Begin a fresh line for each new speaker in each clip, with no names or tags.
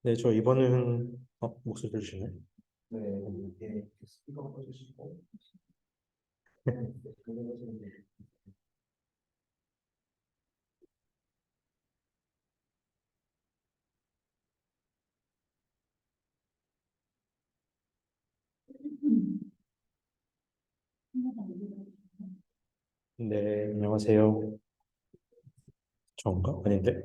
네, 저 이번은 목소리 들리시나요?
네, 이게 스피커 꺼주시고,
네, 안녕하세요. 저인가? 아닌데?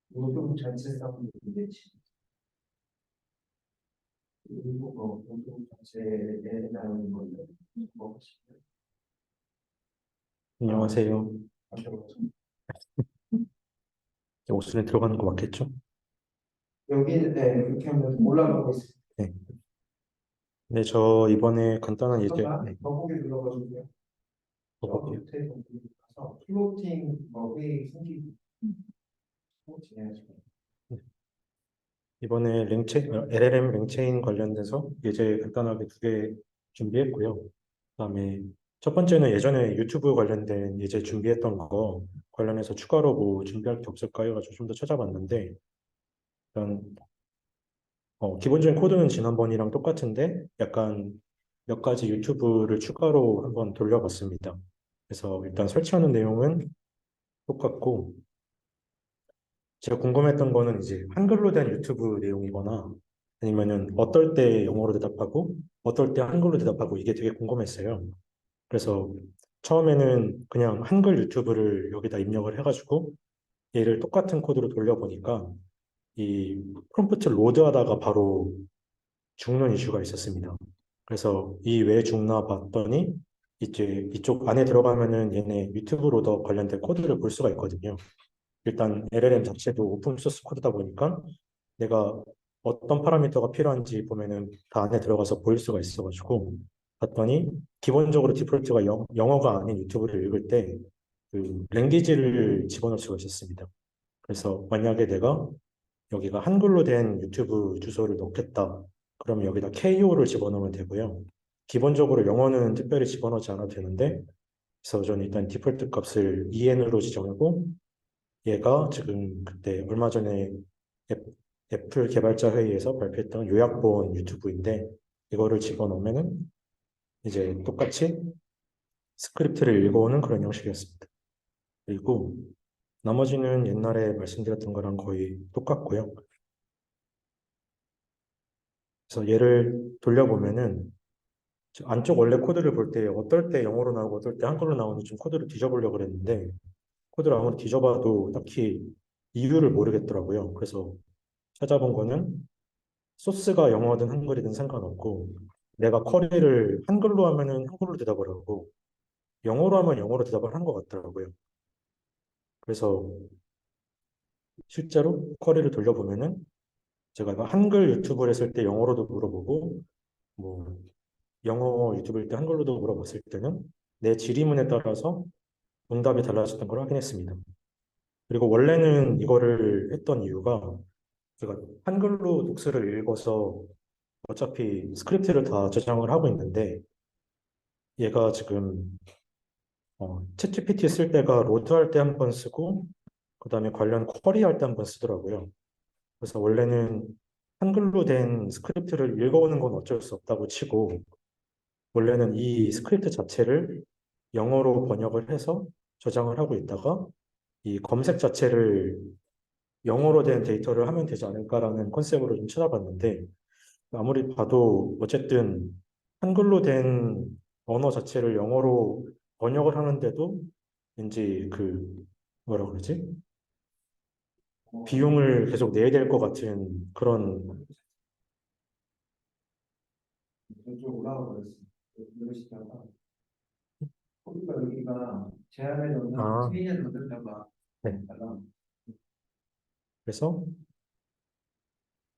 노동 전체 사업인데, 그리고 노동 전체에 나오는 거는 무엇이죠?
안녕하세요. 목소리 들어가는 거 맞겠죠?
여기는 네, 그렇게 하면 올라가고 있습니다.
네. 네, 저 이번에 간단한
잠깐 더보기 눌러가지고요.
볼게요.
밑에 더보기 가서 플로팅 회의 생기고 진행하시면
이번에 LLM 랭체인 관련돼서 예제 간단하게 두 개 준비했고요. 그다음에 첫 번째는 예전에 유튜브 관련된 예제 준비했던 거 관련해서 추가로 뭐 준비할 게 없을까 해가지고 좀 더 찾아봤는데 일단 기본적인 코드는 지난번이랑 똑같은데 약간 몇 가지 유튜브를 추가로 한번 돌려봤습니다. 그래서 일단 설치하는 내용은 똑같고 제가 궁금했던 거는 이제 한글로 된 유튜브 내용이거나 아니면은 어떨 때 영어로 대답하고 어떨 때 한글로 대답하고 이게 되게 궁금했어요. 그래서 처음에는 그냥 한글 유튜브를 여기다 입력을 해가지고 얘를 똑같은 코드로 돌려보니까 이 프롬프트 로드하다가 바로 죽는 이슈가 있었습니다. 그래서 이 왜 죽나 봤더니 이제 이쪽 안에 들어가면은 얘네 유튜브 로더 관련된 코드를 볼 수가 있거든요. 일단 LLM 자체도 오픈 소스 코드다 보니까 내가 어떤 파라미터가 필요한지 보면은 다 안에 들어가서 보일 수가 있어가지고 봤더니 기본적으로 디폴트가 영어가 아닌 유튜브를 읽을 때 그 랭귀지를 집어넣을 수가 있었습니다. 그래서 만약에 내가 여기가 한글로 된 유튜브 주소를 넣겠다. 그러면 여기다 KO를 집어넣으면 되고요. 기본적으로 영어는 특별히 집어넣지 않아도 되는데 그래서 저는 일단 디폴트 값을 EN으로 지정하고 얘가 지금 그때 얼마 전에 애- 애플 개발자 회의에서 발표했던 요약본 유튜브인데 이거를 집어넣으면은 이제 똑같이 스크립트를 읽어오는 그런 형식이었습니다. 그리고 나머지는 옛날에 말씀드렸던 거랑 거의 똑같고요. 그래서 얘를 돌려보면은 저 안쪽 원래 코드를 볼 때 어떨 때 영어로 나오고 어떨 때 한글로 나오는지 좀 코드를 뒤져보려고 그랬는데 코드를 아무리 뒤져봐도 딱히 이유를 모르겠더라고요. 그래서 찾아본 거는 소스가 영어든 한글이든 상관없고 내가 쿼리를 한글로 하면은 한글로 대답을 하고 영어로 하면 영어로 대답을 한 것 같더라고요. 그래서 실제로 쿼리를 돌려보면은 제가 이거 한글 유튜브를 했을 때 영어로도 물어보고 뭐 영어 유튜브일 때 한글로도 물어봤을 때는 내 질의문에 따라서 응답이 달라졌던 걸 확인했습니다. 그리고 원래는 이거를 했던 이유가 제가 한글로 독스를 읽어서 어차피 스크립트를 다 저장을 하고 있는데 얘가 지금 챗GPT 쓸 때가 로드할 때 한 번 쓰고 그다음에 관련 쿼리 할 때 한 번 쓰더라고요. 그래서 원래는 한글로 된 스크립트를 읽어오는 건 어쩔 수 없다고 치고 원래는 이 스크립트 자체를 영어로 번역을 해서 저장을 하고 있다가 이 검색 자체를 영어로 된 데이터를 하면 되지 않을까라는 컨셉으로 좀 찾아봤는데 아무리 봐도 어쨌든 한글로 된 언어 자체를 영어로 번역을 하는데도 왠지 그 뭐라 그러지? 비용을 계속 내야 될 것 같은 그런
좀 올라가 버렸습니다. 누르시다가 거기가 여기가 제한에 넣는
아,
페이지에 넣는다가
네.
달라.
그래서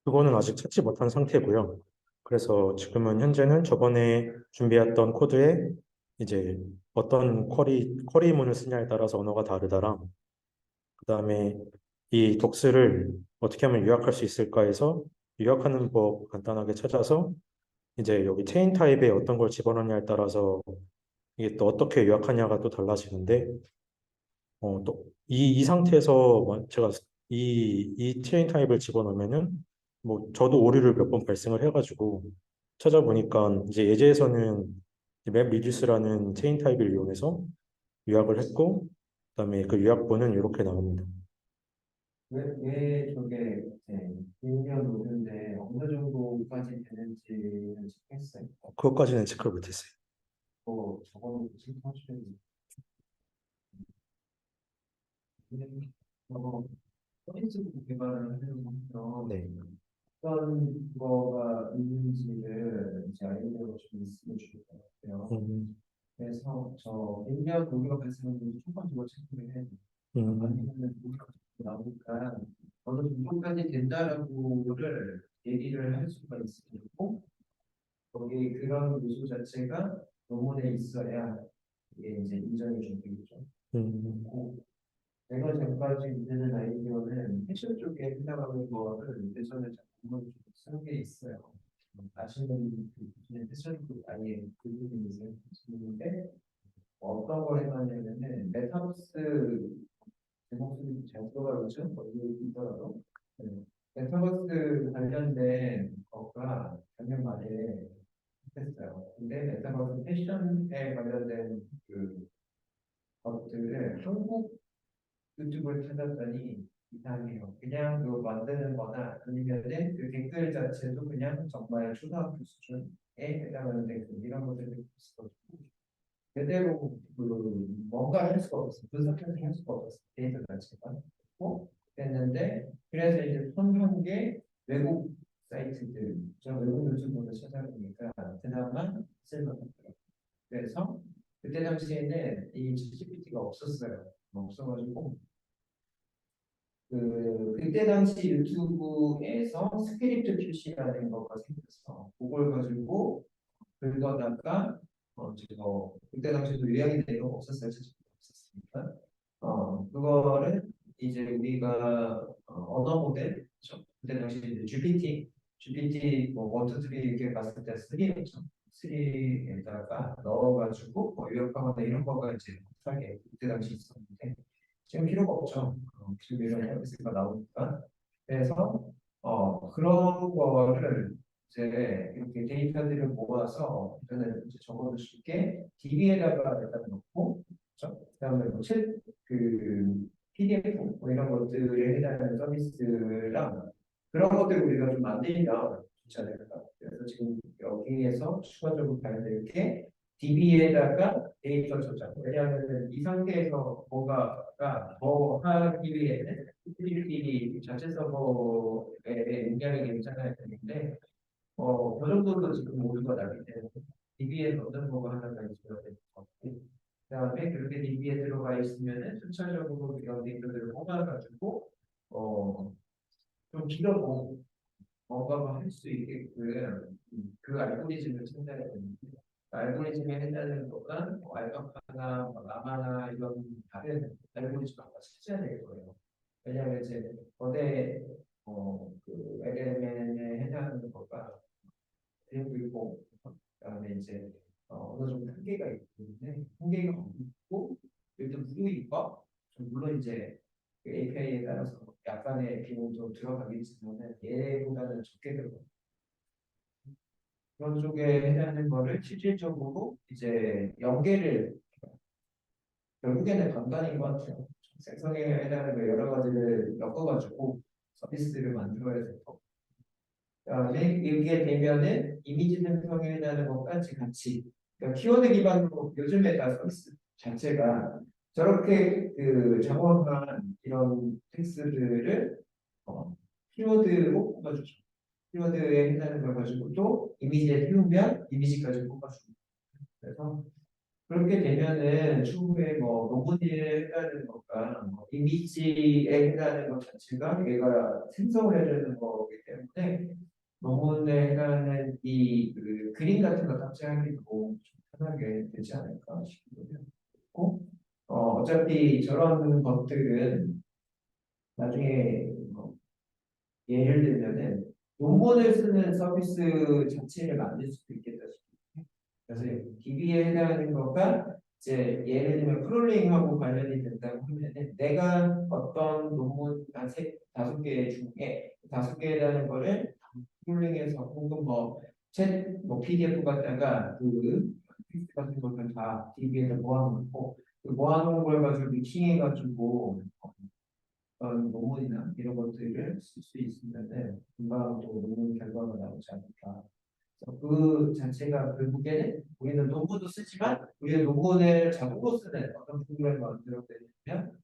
그거는 아직 찾지 못한 상태고요. 그래서 지금은 현재는 저번에 준비했던 코드에 이제 어떤 쿼리문을 쓰냐에 따라서 언어가 다르다랑 그다음에 이 독스를 어떻게 하면 요약할 수 있을까 해서 요약하는 법 간단하게 찾아서 이제 여기 체인 타입에 어떤 걸 집어넣냐에 따라서 이게 또 어떻게 요약하냐가 또 달라지는데 또 이 상태에서 제가 이 체인 타입을 집어넣으면은 뭐 저도 오류를 몇 번 발생을 해가지고 찾아보니까 이제 예제에서는 맵 리듀스라는 체인 타입을 이용해서 요약을 했고 그다음에 그 요약본은 이렇게 나옵니다.
왜 저게 이제 1년 노는데 어느 정도까지 되는지는 체크했어요.
그것까지는 체크를 못했어요.
저거는 체크하시면 어, 서비스 개발을 하려면
네.
어떤 거가 있는지를 이제 아이디어가 좀 있으면 좋을 것 같아요.
음,
그래서 저 1년 우리가 발생한 건 첫 번째로 체크를 해야 돼요.
음,
아니면 우리가 나오니까 어느 정도까지 된다라고를 얘기를 할 수가 있고 거기 그런 요소 자체가 논문에 있어야 이게 이제 인정이 좀 되겠죠.
음,
그리고 내가 지금까지 있는 아이디어는 패션 쪽에 해당하는 거를 예전에 논문을 좀쓴게 있어요. 아시는 그 패션 쪽 아예 그 부분이 있는데 어떤 걸 해놨냐면은 메타버스 제 목소리 잘 들어가고 있죠? 어디 있더라도 네. 메타버스 관련된 거가 작년 말에 했어요. 근데 메타버스 패션에 관련된 그 것들을 한국 유튜브를 찾았더니 이상해요. 그냥 그 만드는 거나 아니면은 그 댓글 자체도 그냥 정말 초등학교 수준에 해당하는 댓글 이런 것들이 있어. 제대로 그 뭔가 할 수가 없어. 분석해서 할 수가 없었어. 데이터 자체가. 됐는데 그래서 이제 손한게 외국 사이트들, 저 외국 유튜브를 찾아보니까 그나마 쓸만하더라고요. 그래서 그때 당시에는 이 GPT가 없었어요. 없어가지고 그때 당시 유튜브에서 스크립트 큐시라는 거가 생겼어. 그걸 가지고 그러다가 제가 그때 당시도 유형이 내용 없었어요. 없었으니까 그거를 이제 우리가 언어 모델 그렇죠? 그때 당시 이제 GPT 뭐 1, 2, 3 이렇게 봤을 때 3였죠. 3에다가 넣어가지고 뭐 요약하거나 이런 거가 이제 못하게 그때 당시 있었는데 지금 필요가 없죠. 지금 이런 서비스가 나오니까 그래서 그런 거를 이제 이렇게 데이터들을 모아서 저는 이제 적어도 쉽게 DB에다가 일단 넣고 그렇죠? 그다음에 뭐그 PDF 뭐 이런 것들에 해당하는 서비스랑 그런 것들을 우리가 좀 만들면 좋지 않을까. 그래서 지금 여기에서 추가적으로 봐야 될 게 DB에다가 데이터 저장. 왜냐하면 이 상태에서 뭔가가 더 하기 위해는 우리끼리 자체 서버에 용량이 괜찮아야 되는데 그 정도로 지금 모두가 나기 때문에 DB에 넣는 거가 하나가 있어야 될 것 같고 그다음에 그렇게 DB에 들어가 있으면은 순차적으로 이런 데이터들을 뽑아가지고 좀 길어도 뭔가 할 수 있게끔 그 알고리즘을 찾아야 되는데 그 알고리즘에 해당하는 거가 뭐 알파카나 뭐 라마나 이런 다른 알고리즘을 아마 찾아야 될 거예요. 왜냐하면 이제 거대 그 LLM에 해당하는 거가 그리고 있고 그다음에 이제 어느 정도 한계가 있기 때문에 한계가 있고 일단 무료이과 물론 이제 그 API에 따라서 약간의 비용이 좀 들어가겠지만 얘보다는 적게 들어가 그런 쪽에 해당하는 거를 실질적으로 이제 연계를 결국에는 간단인 것 같아요. 생성에 해당하는 거 여러 가지를 엮어가지고 서비스를 만들어야 되고 그다음에 이게 되면은 이미지 생성에 해당하는 것까지 같이 그러니까 키워드 기반으로 요즘에 다 서비스 자체가 저렇게 그 장원한 이런 텍스트들을 어, 키워드로 뽑아주죠. 키워드에 해당하는 걸 가지고 또 이미지에 띄우면 이미지까지 뽑아주고 그래서 그렇게 되면은 추후에 뭐 로봇에 해당하는 것과 뭐 이미지에 해당하는 것 자체가 얘가 생성을 해주는 거기 때문에 논문에 해당하는 이 그 그림 같은 거 탑재하기도 하게 되지 않을까 싶고요. 어차피 저런 것들은 나중에 예를 들면은 논문을 쓰는 서비스 자체를 만들 수도 있겠다 싶어요. 그래서 DB에 해당하는 거가 이제 예를 들면 크롤링하고 관련이 된다고 하면은 내가 어떤 논문 다섯 개 중에 다섯 개에 해당하는 거를 크롤링해서 혹은 뭐 PDF 갖다가 그 텍스트 같은 것들 다 DB에서 모아놓고 그 모아놓은 걸 가지고 미팅해가지고 논문이나 이런 것들을 쓸 수 있으면은 금방 또 논문 결과가 나오지 않을까. 그래서 그 자체가 결국에는 우리는 논문도 쓰지만 우리는 논문을 자동으로 쓰는 어떤 프로그램을 만들어내면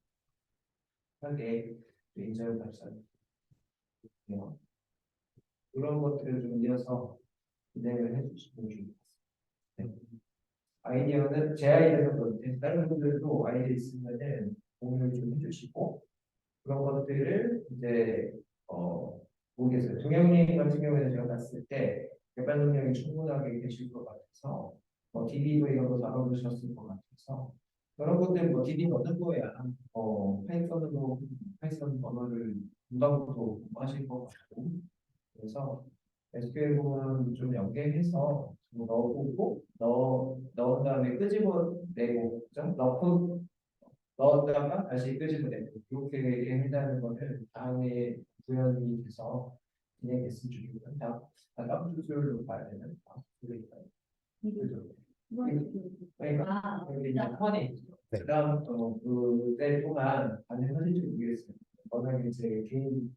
하게 인정을 발산해요. 그런 것들을 좀 이어서 진행을 해주시면 좋겠습니다. 네. 아이디어는 제 아이디어는 그런데 다른 분들도 아이디어 있으면은 공유를 좀 해주시고 그런 것들을 이제 모르겠어요. 동영님 같은 경우에는 제가 봤을 때 개발 능력이 충분하게 계실 것 같아서 DB도 이런 거 다뤄보셨을 것 같아서 그런 것들 DB 넣는 거야. 파이썬으로 파이썬 언어를 금방부터 하실 것 같고 그래서 SQL 부분 좀 연계해서 좀 넣어보고 넣은 다음에 끄집어내고 그죠? 넣었다가 다시 끄집어내고 이렇게 해다는 거를 다음에 구현이 돼서 진행됐으면 좋겠고요. 다음 수술로 봐야 되는 다음 수술일까요? 그죠? 그러니까 여기 이제 턴이
네.
그다음 그때 동안 가능한지 모르겠어요. 워낙에 이제 개인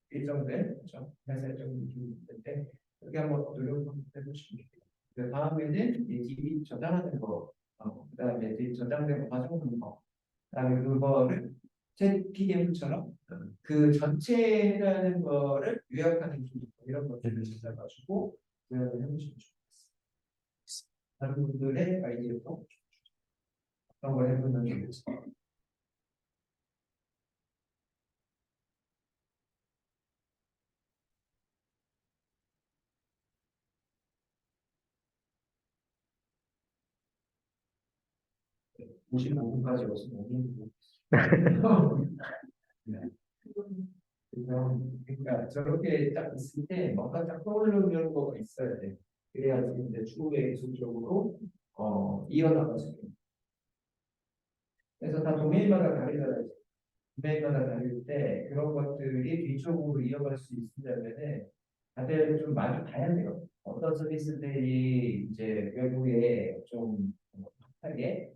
일정된 그렇죠? 회사 일정이 있는데 그렇게 한번 노력 한번 해보시면 좋겠어요. 그 다음에는 이 DB 저장하는 거, 그다음에 DB 저장된 거 가져오는 거. 그다음에 그거를 챗 PDF처럼 그 전체에 해당하는 거를 요약하는 기능 이런 것들을 찾아가지고 구현을 해보시면 좋겠습니다. 다른 분들의 아이디어도 어떤 걸 해보면 좋겠습니다. 네, 55분까지 오시면 힘들고 네. 그러니까 저렇게 딱 있을 때 뭔가 딱 떠오르는 거가 있어야 돼. 그래야지 이제 추후에 계속적으로 이어나가죠. 그래서 다 도메인마다 다르잖아요. 도메인마다 다를 때 그런 것들이 뒤쪽으로 이어갈 수 있으려면은 다들 좀 많이 봐야 돼요. 어떤 서비스들이 이제 외부에 좀 하게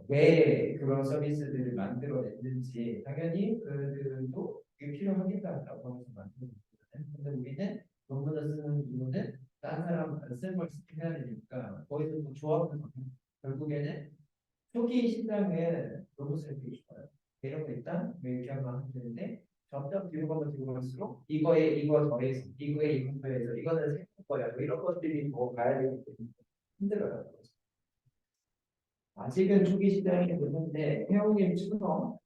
왜 그런 서비스들을 만들어냈는지 당연히 그들도 이게 필요하겠다라고 하면서 만들어냈거든요. 근데 우리는 논문을 쓰는 이유는 다른 사람 안 쓰는 걸 해야 되니까 거기서 뭐 조합을 결국에는 초기 시장은 너무 쓰기 좋아요. 이런 거 일단 이렇게 하면 하면 되는데 점점 뒤로 가면 뒤로 갈수록 이거에 이거 더해서 이거에 이거 더해서 이거는 생길 거야. 뭐 이런 것들이 더 가야 되기 때문에 힘들어요. 아직은 초기 시장이 됐는데 회원님처럼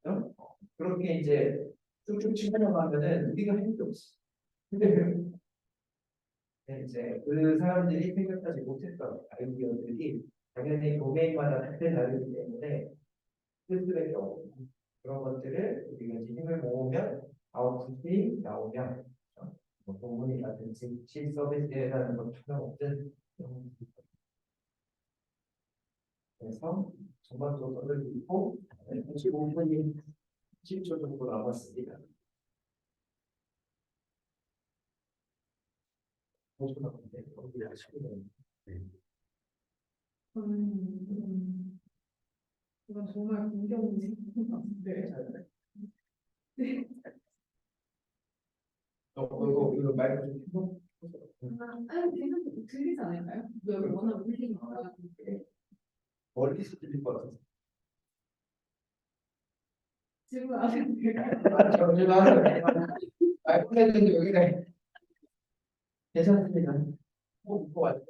그렇게 이제 쭉쭉 치고나가면은 우리가 할 게 없어. 근데 이제 그 사람들이 생각하지 못했던 아이디어들이 당연히 도메인마다 상태 다르기 때문에 쓸 수밖에 없고 그런 것들을 우리가 이제 힘을 모으면 아웃풋이 나오면 뭐 본문이라든지 실 서비스에라는 것 상관없든 그래서 전반적으로 읽고 35분이 10초 정도 남았습니다. 5초 남았는데 여기 아시고
이건 정말 공경이 생긴 것 같은데. 네.
이거 마이크 좀 켜고
아니, 지금 들리지 않을까요? 여기 워낙 울리기 많아가지고.
멀리서 들릴 것 같아서
질문 안 해도 될까요?
저기만 마이크 켰는데 여기가 괜찮습니다. 그거 맞죠?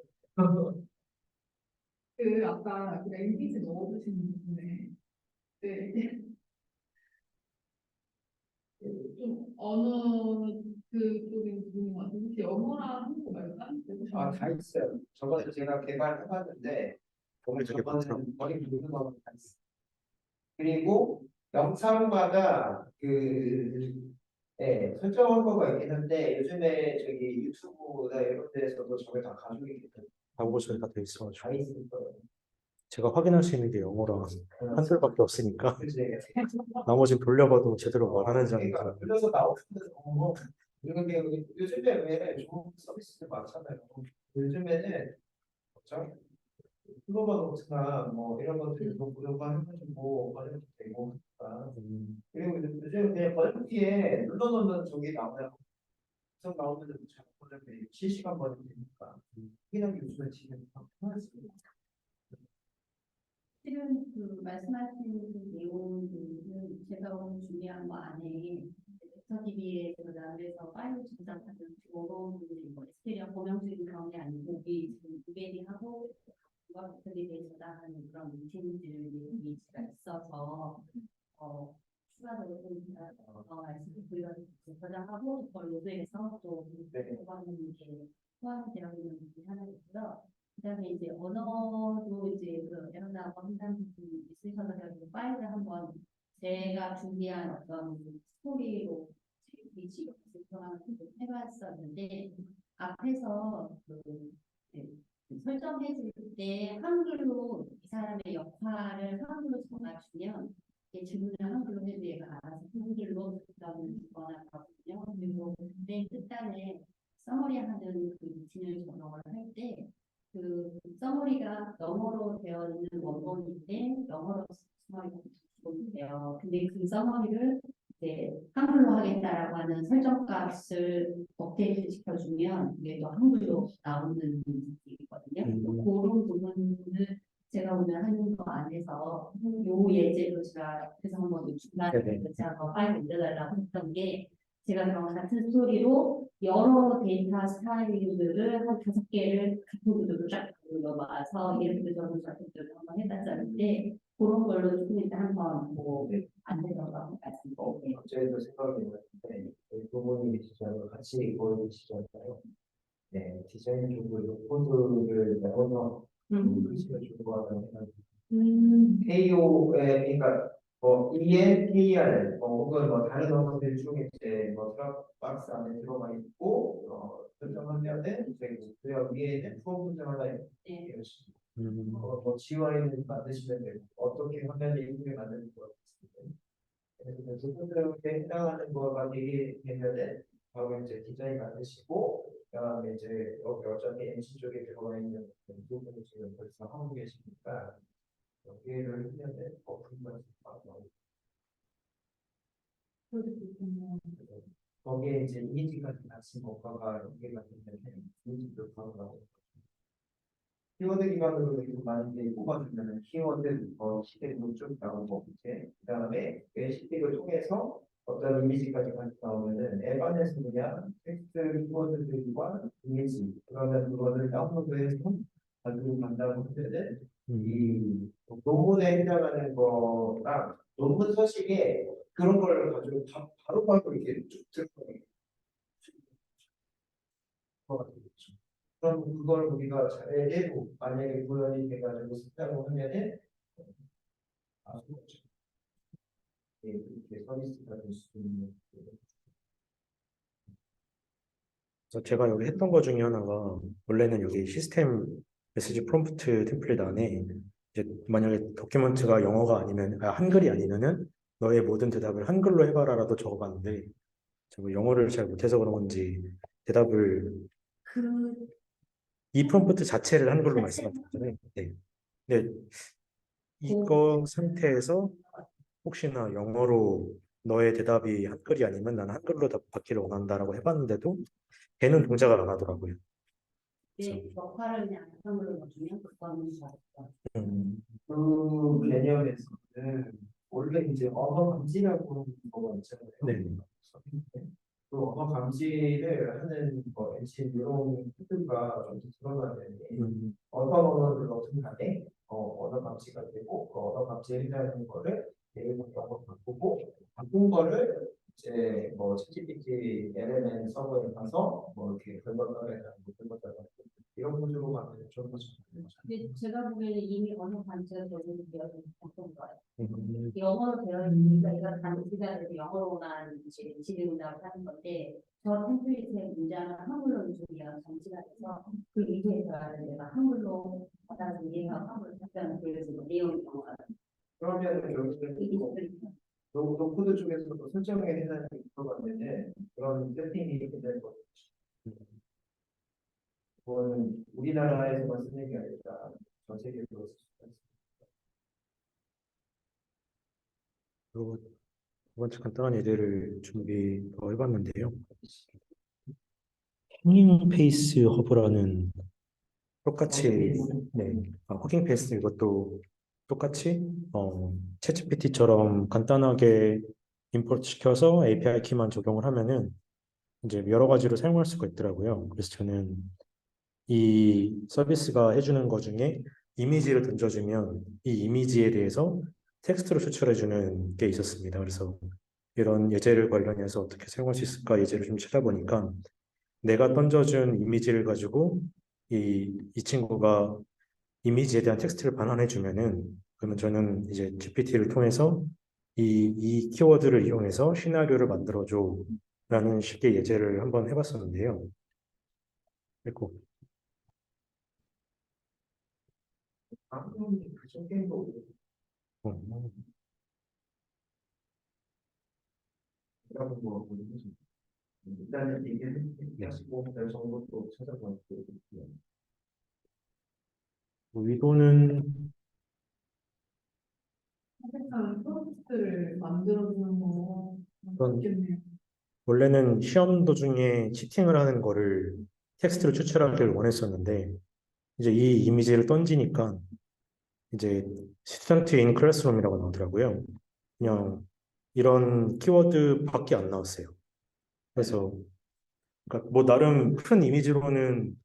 아까 그 MBC 넣어주신 분에 네. 좀 언어 그쪽에 있는 것 같은데 혹시 영어랑 한국어 말고 다른 데도
다 있어요. 저번에 제가 개발해봤는데
되게 많더라고요.
저번에는 거의 모든 거다 있어요. 그리고 영상마다 설정한 거가 있긴 한데 요즘에 저기 유튜브나 이런 데서도 저게 다 가지고 있기 때문에
한국어 처리가 돼 있어가지고
다 있을 거예요.
제가 확인할 수 있는 게 영어랑 한글밖에 없으니까
그치?
나머지 돌려봐도 제대로 말하는지 안
그러니까
하는지
불려서 나오는데 이런 게 요즘에 왜 좋은 서비스들 많잖아요. 요즘에는 그렇죠? 플로버 노트나 뭐 이런 것들도 무료화 해가지고 번역도 되고 하니까. 그리고 요즘 그냥 번역기에 눌러놓는 저기 나오면 우선 나오면 잘 번역돼 실시간 번역되니까 그냥 요즘에 지금 편하습니다.
실은 그 말씀하신 그 내용들은 제가 오늘 준비한 거 안에 벡터 DB에 그다음에서 파일 저장하는 그런 부분이 뭐 SQL이랑 범용적인 그런 게 아니고 우리 지금 이베리하고 그걸 벡터 DB에 저장하는 그런 루틴들이 이미지가 있어서 추가적으로 좀 말씀드리면 저장하고 그걸 로드해서 또 보관하는 게 포함이 되어 있는 부분이 하나 있고요. 그다음에 이제 언어도 이제 그 에런다고 한다는 분이 있으셔서 파일을 한번 제가 준비한 어떤 스토리로 위치 구성을 해봤었는데 앞에서 네, 설정해줄 때 한글로 이 사람의 역할을 한글로 적어주면 질문을 한글로 해도 얘가 알아서 한글로 답변을 주거나 하거든요. 그리고 맨 끝단에 서머리하는 그 루틴을 적용을 할때 그 서머리가 영어로 되어 있는 원본인데 영어로 서머리가 돼요. 근데 그 서머리를 이제 한글로 하겠다라고 하는 설정값을 업데이트 시켜주면 이게 또 한글로 나오는 부분이거든요. 그런 부분을 제가 오늘 하는 거 안에서 요 예제로 제가 그래서 한번 중간에 제가 파일 올려달라고 했던 게 제가 그런 같은 스토리로 여러 데이터 스타일들을 한 5개를 같은 구조로 쫙 넣어봐서 이렇게 저는 작품들을 한번 해봤었는데 그런 걸로 조금 이따 한번 뭐 안내서가 말씀드릴게요.
어제도 생각이 났는데 두 분이 진짜 같이 보여주시잖아요. 네, 디자인 쪽으로 코드를 넣어서 글씨를 주고하는 KO에 그러니까 ENKR 혹은 뭐 다른 언어들 중에 이제 뭐 드랍박스 안에 들어가 있고 설정하면은 이제 그 위에는 프로그램 하나 이렇게 뭐 GUI를 만드시면 되고 어떻게 하면 이렇게 만드는 거 같습니다. 그래서 그분들한테 해당하는 거가 되면은 바로 이제 디자인 만드시고 그다음에 이제 여기 어차피 MC 쪽에 들어가 있는 부분을 지금 벌써 하고 계시니까 여기를 하면은 분만 나오고 거기에 이제 이미지까지 같이 뭔가가 연계가 되면 이미지도 바로 나오고 키워드 기반으로 이렇게 많이 뽑아주면 키워드부터 시대로 쭉 나오고 이제 그다음에 시대를 통해서 어떤 이미지까지 같이 나오면은 앱 안에서 그냥 텍스트 키워드들과 이미지 그러면 그거를 다운로드해서 가지고 간다고 하면은 이 논문에 해당하는 거랑 논문 서식에 그런 걸 가지고 바로바로 이렇게 쭉 들어가는 것 같아요. 그럼 그걸 우리가 잘해도 만약에 구현이 돼가지고 쓴다고 하면은 아주 이렇게 서비스가 될 수 있는.
그래서 제가 여기 했던 것 중에 하나가 원래는 여기 시스템 메시지 프롬프트 템플릿 안에 이제 만약에 도큐먼트가 영어가 아니면 한글이 아니면은 너의 모든 대답을 한글로 해봐라라도 적어봤는데 제가 영어를 잘 못해서 그런 건지 대답을 이 프롬프트 자체를 한글로 말씀하셨잖아요. 네. 근데 이거 상태에서 혹시나 영어로 너의 대답이 한글이 아니면 나는 한글로 답받기를 원한다라고 해봤는데도 걔는 동작을 안 하더라고요.
네, 역할을 그냥 안성으로 넣어주면 그거는 좋았어요.
그 개념에서는 원래 이제 언어 감지라고 하는 거가 있잖아요.
네.
그 언어 감지를 하는 뭐 MC 이런 코드가 좀 들어가면 어떤 언어를 넣든 간에 언어 감지가 되고 그 언어 감지에 해당하는 거를 내용을 영어로 바꾸고 바꾼 거를 이제 뭐 ChatGPT LLM 서버에 가서 뭐 이렇게 결과 따라해라, 뭐 결과 따라 이런 구조로 만드는 좋은 거죠.
근데 제가 보기에는 이미 언어 관제가 되는 되어있는 거예요.
음,
영어로 되어 있으니까 이건 단기자에서 영어로만 이제 질의응답을 하는 건데 저 템플릿의 문장을 한글로 준비하면 정치가 돼서 그 이해해서 내가 한글로 받아서 이해하고 한글로 답변을 보여주고 내용이 영어가
그러면 여기는 노코드 쪽에서도 설정에 해당이 들어갔는데 그런 세팅이 굉장히 거죠. 그거는 우리나라에서만 쓰는 게 아니라 전 세계적으로 쓸 수가 있습니다.
그리고 두 번째 간단한 예제를 해봤는데요. 허깅 페이스 허브라는 똑같이 허깅 페이스 이것도 똑같이 챗GPT처럼 간단하게 임포트 시켜서 API 키만 적용을 하면은 이제 여러 가지로 사용할 수가 있더라고요. 그래서 저는 이 서비스가 해주는 것 중에 이미지를 던져주면 이 이미지에 대해서 텍스트로 추출해주는 게 있었습니다. 그래서 이런 예제를 관련해서 어떻게 사용할 수 있을까 예제를 좀 찾아보니까 내가 던져준 이미지를 가지고 이 친구가 이미지에 대한 텍스트를 반환해 주면은 그러면 저는 이제 GPT를 통해서 이 키워드를 이용해서 시나리오를 만들어줘 라는 식의 예제를 한번 해봤었는데요. 그리고
방금이 그 정도로
어,
이라고 뭐 일단은 얘기하시고 별 정보도 찾아보고
의도는
사실상 프로젝트를 만들어주는 거
그런
있겠네요.
원래는 시험 도중에 치팅을 하는 거를 텍스트로 추출하기를 원했었는데 이제 이 이미지를 던지니까 이제 스튜던트 인 클래스룸이라고 나오더라고요. 그냥 이런 키워드밖에 안 나왔어요. 그래서 그러니까 뭐 나름 큰 이미지로는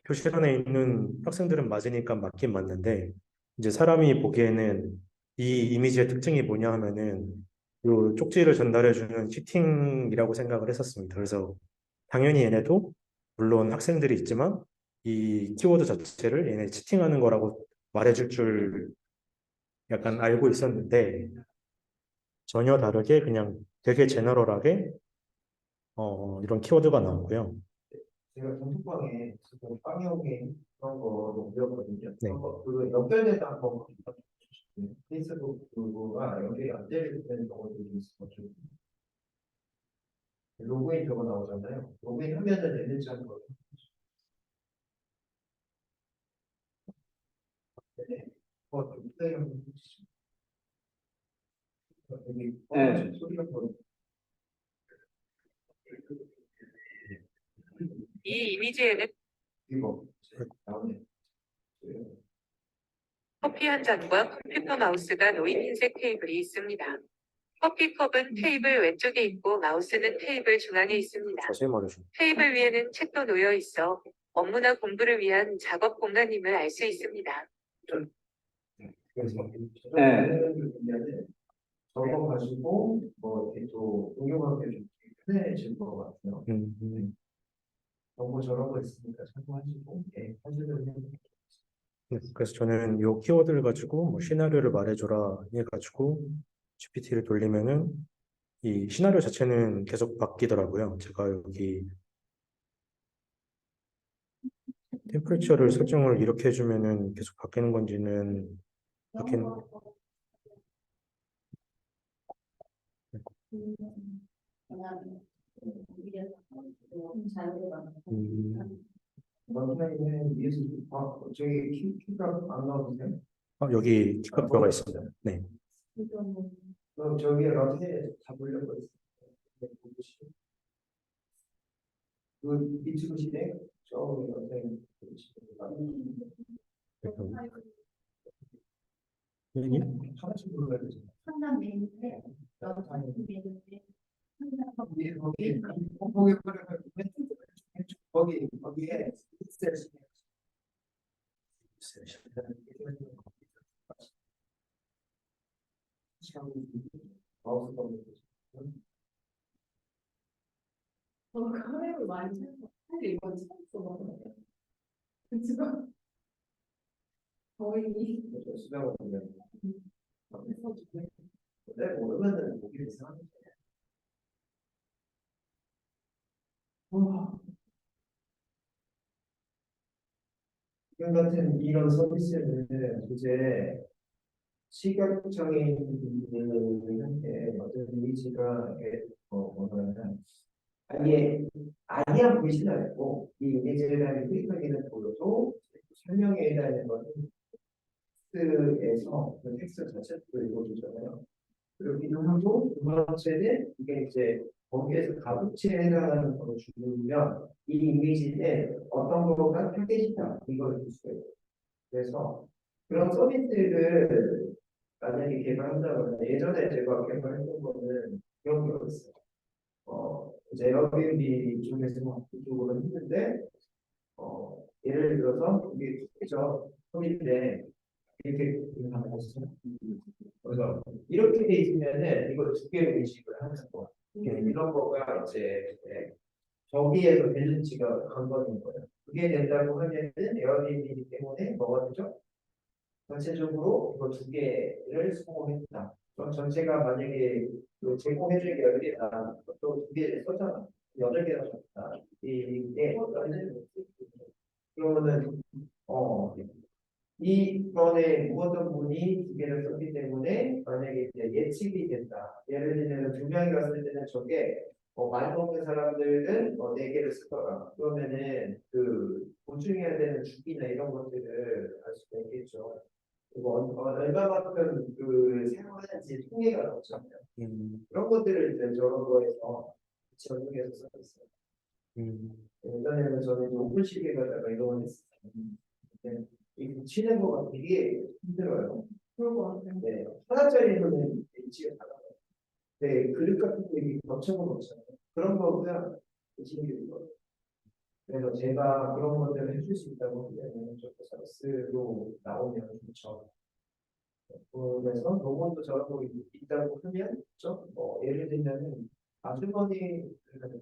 교실 안에 있는 학생들은 맞으니까 맞긴 맞는데 이제 사람이 보기에는 이 이미지의 특징이 뭐냐 하면은 요 쪽지를 전달해주는 치팅이라고 생각을 했었습니다. 그래서 당연히 얘네도 물론 학생들이 있지만 이 키워드 자체를 얘네 치팅하는 거라고 말해줄 줄 약간 알고 있었는데 전혀 다르게 그냥 되게 제너럴하게 이런 키워드가 나오고요.
제가 단톡방에 지금 빵형이 그런 거 올렸거든요.
네.
그거 연결돼서 한번 페이스북과 연결이 안 되는 경우도 있어가지고 로그인 저거 나오잖아요. 로그인 하면은 되는지 하는 거. 네. 굉장히 여기 소리가 뭐
이 이미지에는
이거 나오네.
커피 한 잔과 컴퓨터 마우스가 놓인 흰색 테이블이 있습니다. 커피컵은 테이블 왼쪽에 있고 마우스는 테이블 중앙에 있습니다.
자세히 말해주세요.
테이블 위에는 책도 놓여 있어 업무나 공부를 위한 작업 공간임을 알 수 있습니다.
그래서 네. 저거 가지고 뭐 이렇게 또 응용하기 좀 편해질 것 같아요. 정보 저런 거 있으니까 참고하시고 하시면
네, 그래서 저는 이 키워드를 가지고 뭐 시나리오를 말해줘라 해가지고 GPT를 돌리면은 이 시나리오 자체는 계속 바뀌더라고요. 제가 여기 템퍼레처를 설정을 이렇게 해주면은 계속 바뀌는 건지는 바뀌는
원타임에 위에서 저기 키가 안 나오세요?
여기 키가 들어가 있습니다. 네.
그럼 저기 러트에 잡으려고 있어요. 그 밑으로 시대 저기 러트에
여기
하나씩 눌러야 되죠.
상담 메뉴인데
거기에 마우스
저는 카메라를 많이 찾아서 사실 이건 처음 써봤거든요. 그치만 거의
수정하거든요.
했어주고
근데 모르면은 보기 이상한데. 지금 같은 이런 서비스는 이제 시각장애인 분들한테 어떤 이미지가 뭐냐면 아예 안 보이진 않고 이 이미지에 대한 크리터기는 보여도 설명에 대한 것은 텍스트에서 그 텍스트 자체도 읽어주잖아요. 그렇기도 하고 두 번째는 이게 이제 거기에서 값어치에 해당하는 거를 주면 이 이미지에 어떤 거가 타겟이다 이걸 줄 수가 있어요. 그래서 그런 서비스를 만약에 개발한다거나 예전에 제가 개발했던 거는 그런 거였어요. 이제 에어비앤비 쪽에서 그쪽으로 했는데 예를 들어서 이게 그죠 소비인데 이렇게 하셨어요. 그래서 이렇게 돼 있으면은 이걸 두 개로 인식을 하는 거. 이런 거가 이제 저기에서 밸런스가 관건인 거예요. 그게 된다고 하면은 에어비앤비 때문에 뭐가 되죠? 전체적으로 이거 두 개를 수공했다. 그럼 전체가 만약에 그 제공해줄 게 10개다. 또 두 개를 썼잖아. 8개가 줬다. 이게 그러면은 이번에 무어떤 분이 두 개를 썼기 때문에 만약에 이제 예측이 된다. 예를 들면 두 명이 갔을 때는 저게 많이 먹는 사람들은 네 개를 쓰더라. 그러면은 그 보충해야 되는 주기나 이런 것들을 알 수가 있겠죠. 그리고 얼마만큼 그 사용하는지 통계가 나오잖아요. 그런 것들을 이제 저런 거에서 적용해서 쓰고 있어요. 예전에는 저는 이제 오픈 시계에다가 이런 걸 했어요. 근데 이 붙이는 거가 되게 힘들어요.
그럴 것 같아요.
네, 하나짜리로는 위치가 달라요. 네, 그릇 같은 거 이게 거쳐잖아요. 그런 거 그냥 붙이는 게 좋아요. 그래서 제가 그런 것들을 해줄 수 있다고 하면 좀 서비스로 나오면 좋죠. 그래서 로봇도 저런 거 있다고 하면 좀 예를 들면은 아주머니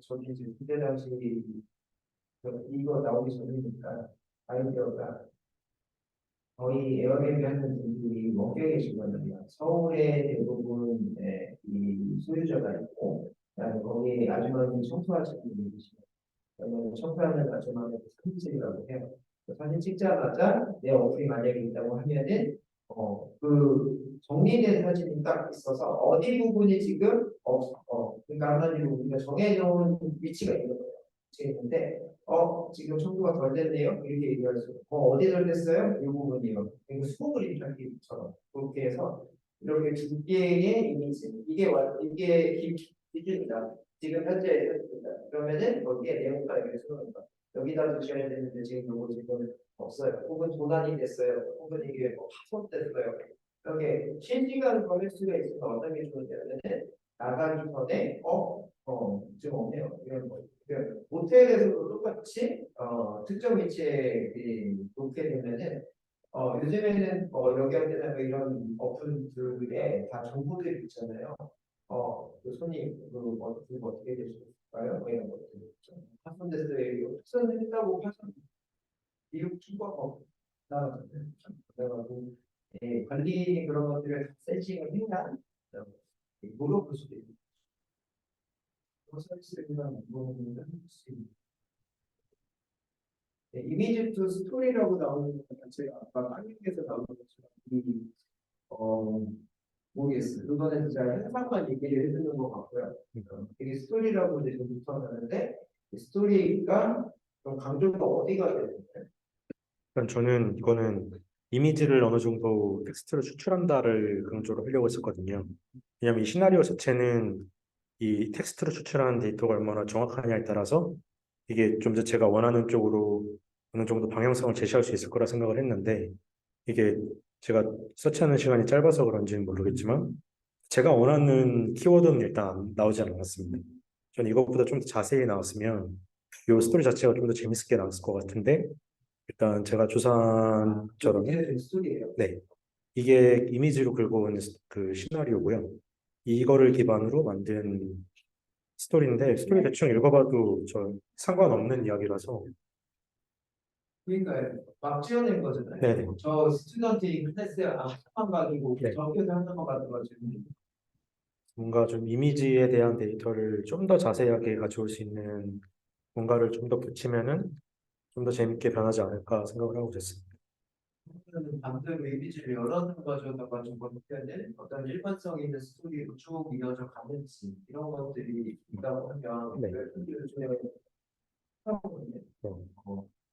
저기 이제 그때 당시 이거 나오기 전이니까 아이디어가 거의 에어비앤비 하는 분들이 먹게 계시거든요. 서울에 대부분 이 소유자가 있고 그다음에 거기에 아주머니 청소하시는 분이 계시고 그러면 청소하는 아주머니한테 사진 찍으라고 해요. 그 사진 찍자마자 내 어플이 만약에 있다고 하면은 그 정리된 사진이 딱 있어서 어디 부분이 지금 그러니까 한마디로 우리가 정해놓은 위치가 있는 거예요. 위치가 있는데 지금 청소가 덜 됐네요. 이렇게 얘기할 수 있고 어디 덜 됐어요? 이 부분이요. 그리고 수업을 입력하기처럼 그렇게 해서 이렇게 두 개의 이미지 이게 기준이다. 지금 현재 현재입니다. 그러면은 거기에 내용과 연결해서 여기다 두셔야 되는데 지금 요거 지금 없어요. 혹은 도난이 됐어요. 혹은 이게 뭐 파손됐어요. 이렇게 실시간 검열 수가 있어서 어떤 게 좋은냐면은 나가기 전에 지금 없네요. 이런 거. 그 모텔에서도 똑같이 특정 위치에 놓게 되면은 요즘에는 여기한테나 이런 어플들에 다 정보들이 있잖아요. 그 손님 어떻게 되실까요? 뭐 이런 것들 있죠. 파손됐어요. 파손했다고 파손 이륙 추가가 나왔는데 그래가지고 관리 그런 것들을 다 세팅을 했나 물어볼 수도 있고 서비스를 그냥 물어보는 할수 있는 이미지 투 스토리라고 나오는 것 자체가 아까 한국에서 나오는 것처럼 모르겠어요. 그거는 진짜 현상만 얘기를 해주는 것 같고요. 이게 스토리라고 이제 좀 붙어나는데 스토리가 좀 강조가 어디가 되는데
일단 저는 이거는 이미지를 어느 정도 텍스트로 추출한다를 강조를 하려고 했었거든요. 왜냐하면 이 시나리오 자체는 이 텍스트로 추출하는 데이터가 얼마나 정확하냐에 따라서 이게 좀 더 제가 원하는 쪽으로 어느 정도 방향성을 제시할 수 있을 거라 생각을 했는데 이게 제가 서치하는 시간이 짧아서 그런지는 모르겠지만 제가 원하는 키워드는 일단 나오지 않았습니다. 저는 이것보다 좀 더 자세히 나왔으면 이 스토리 자체가 좀 더 재밌게 나왔을 것 같은데 일단 제가 조사한 것처럼
이게 스토리예요.
네, 이게 이미지로 긁어온 그 시나리오고요. 이거를 기반으로 만든 스토리인데 스토리 대충 읽어봐도 저 상관없는 이야기라서
그러니까 막 지어낸 거잖아요.
네네.
저 스튜던트 클래스 하나만 가지고
네.
적혀서 하나만 가지고
뭔가 좀 이미지에 대한 데이터를 좀 더 자세하게 가져올 수 있는 뭔가를 좀 더 붙이면은 좀 더 재밌게 변하지 않을까 생각을 하고 있습니다.
반대로 이미지를 여러 번 가져다가 좀 번역되는 어떤 일관성 있는 스토리로 쭉 이어져 가는지 이런 것들이 있다고 하면
네.
웹툰들을 좀 하거든요.
네.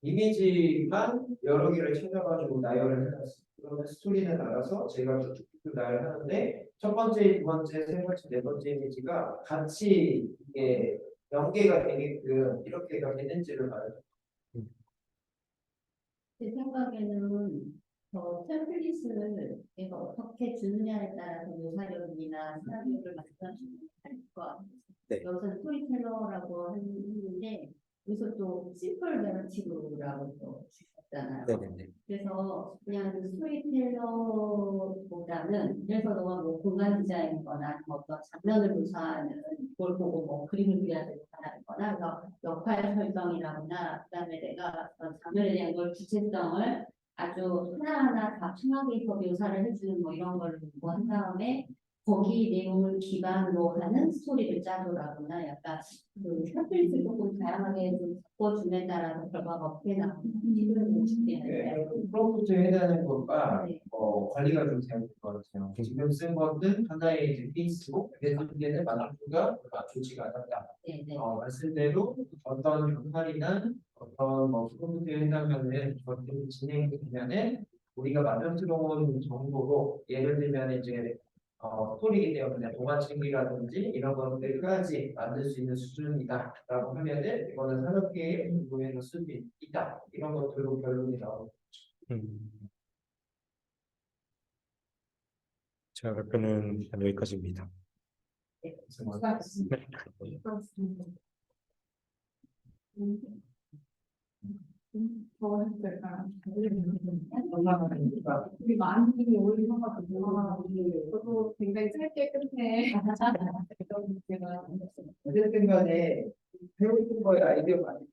이미지만 여러 개를 찾아가지고 나열을 해놨어요. 그러면 스토리는 알아서 제가 쭉쭉쭉 나열하는데 첫 번째, 두 번째, 세 번째, 네 번째 이미지가 같이 이게 연계가 되게끔 이렇게가 되는지를 봐야 돼요.
제 생각에는 저 템플릿을 내가 어떻게 주느냐에 따라서 묘사력이나 시나리오를 만들어주는 할것 같아요.
네.
여기서 스토리텔러라고 했는데 여기서 또 심플 내러티브라고 또 주셨잖아요.
네네네.
그래서 그냥 그 스토리텔러보다는 그래서 너가 뭐 공간 디자인이거나 어떤 장면을 묘사하는 걸 보고 뭐 그림을 그려야 된다거나 그래서 역할 설정이라거나 그다음에 내가 어떤 장면에 대한 걸 주체성을 아주 하나하나 다 통하게 묘사를 해주는 뭐 이런 걸 한 다음에 거기 내용을 기반으로 하는 스토리를 짜줘라거나 약간 그 템플릿을 조금 다양하게 좀 바꿔줌에 따라서 결과가 어떻게 나오는지를 좀 준비해야
프롬프트 해당하는 것과
네.
관리가 좀 돼야 될 것 같아요. 지금 쓴 것은 하나의 이제 케이스고 내 관계는 만족도가 좋지가 않았다.
네, 네.
말씀대로 어떤 역할이나 어떤 프롬프트에 해당하는 것들이 진행이 되면은 우리가 만족스러운 정보로 예를 들면 이제 스토리이기 때문에 동화책이라든지 이런 것들까지 만들 수 있는 수준이다라고 하면은 이거는 산업계의 연구에서 쓸 수 있다 이런 것들로 결론이 나오고
제가 발표는 일단 여기까지입니다.
있습니다.
더 했을까?
감사합니다.
우리 많이 올리셔가지고 저도 굉장히 짧게 끝내. 제가
어쨌든 간에 배우신 거에 아이디어 많이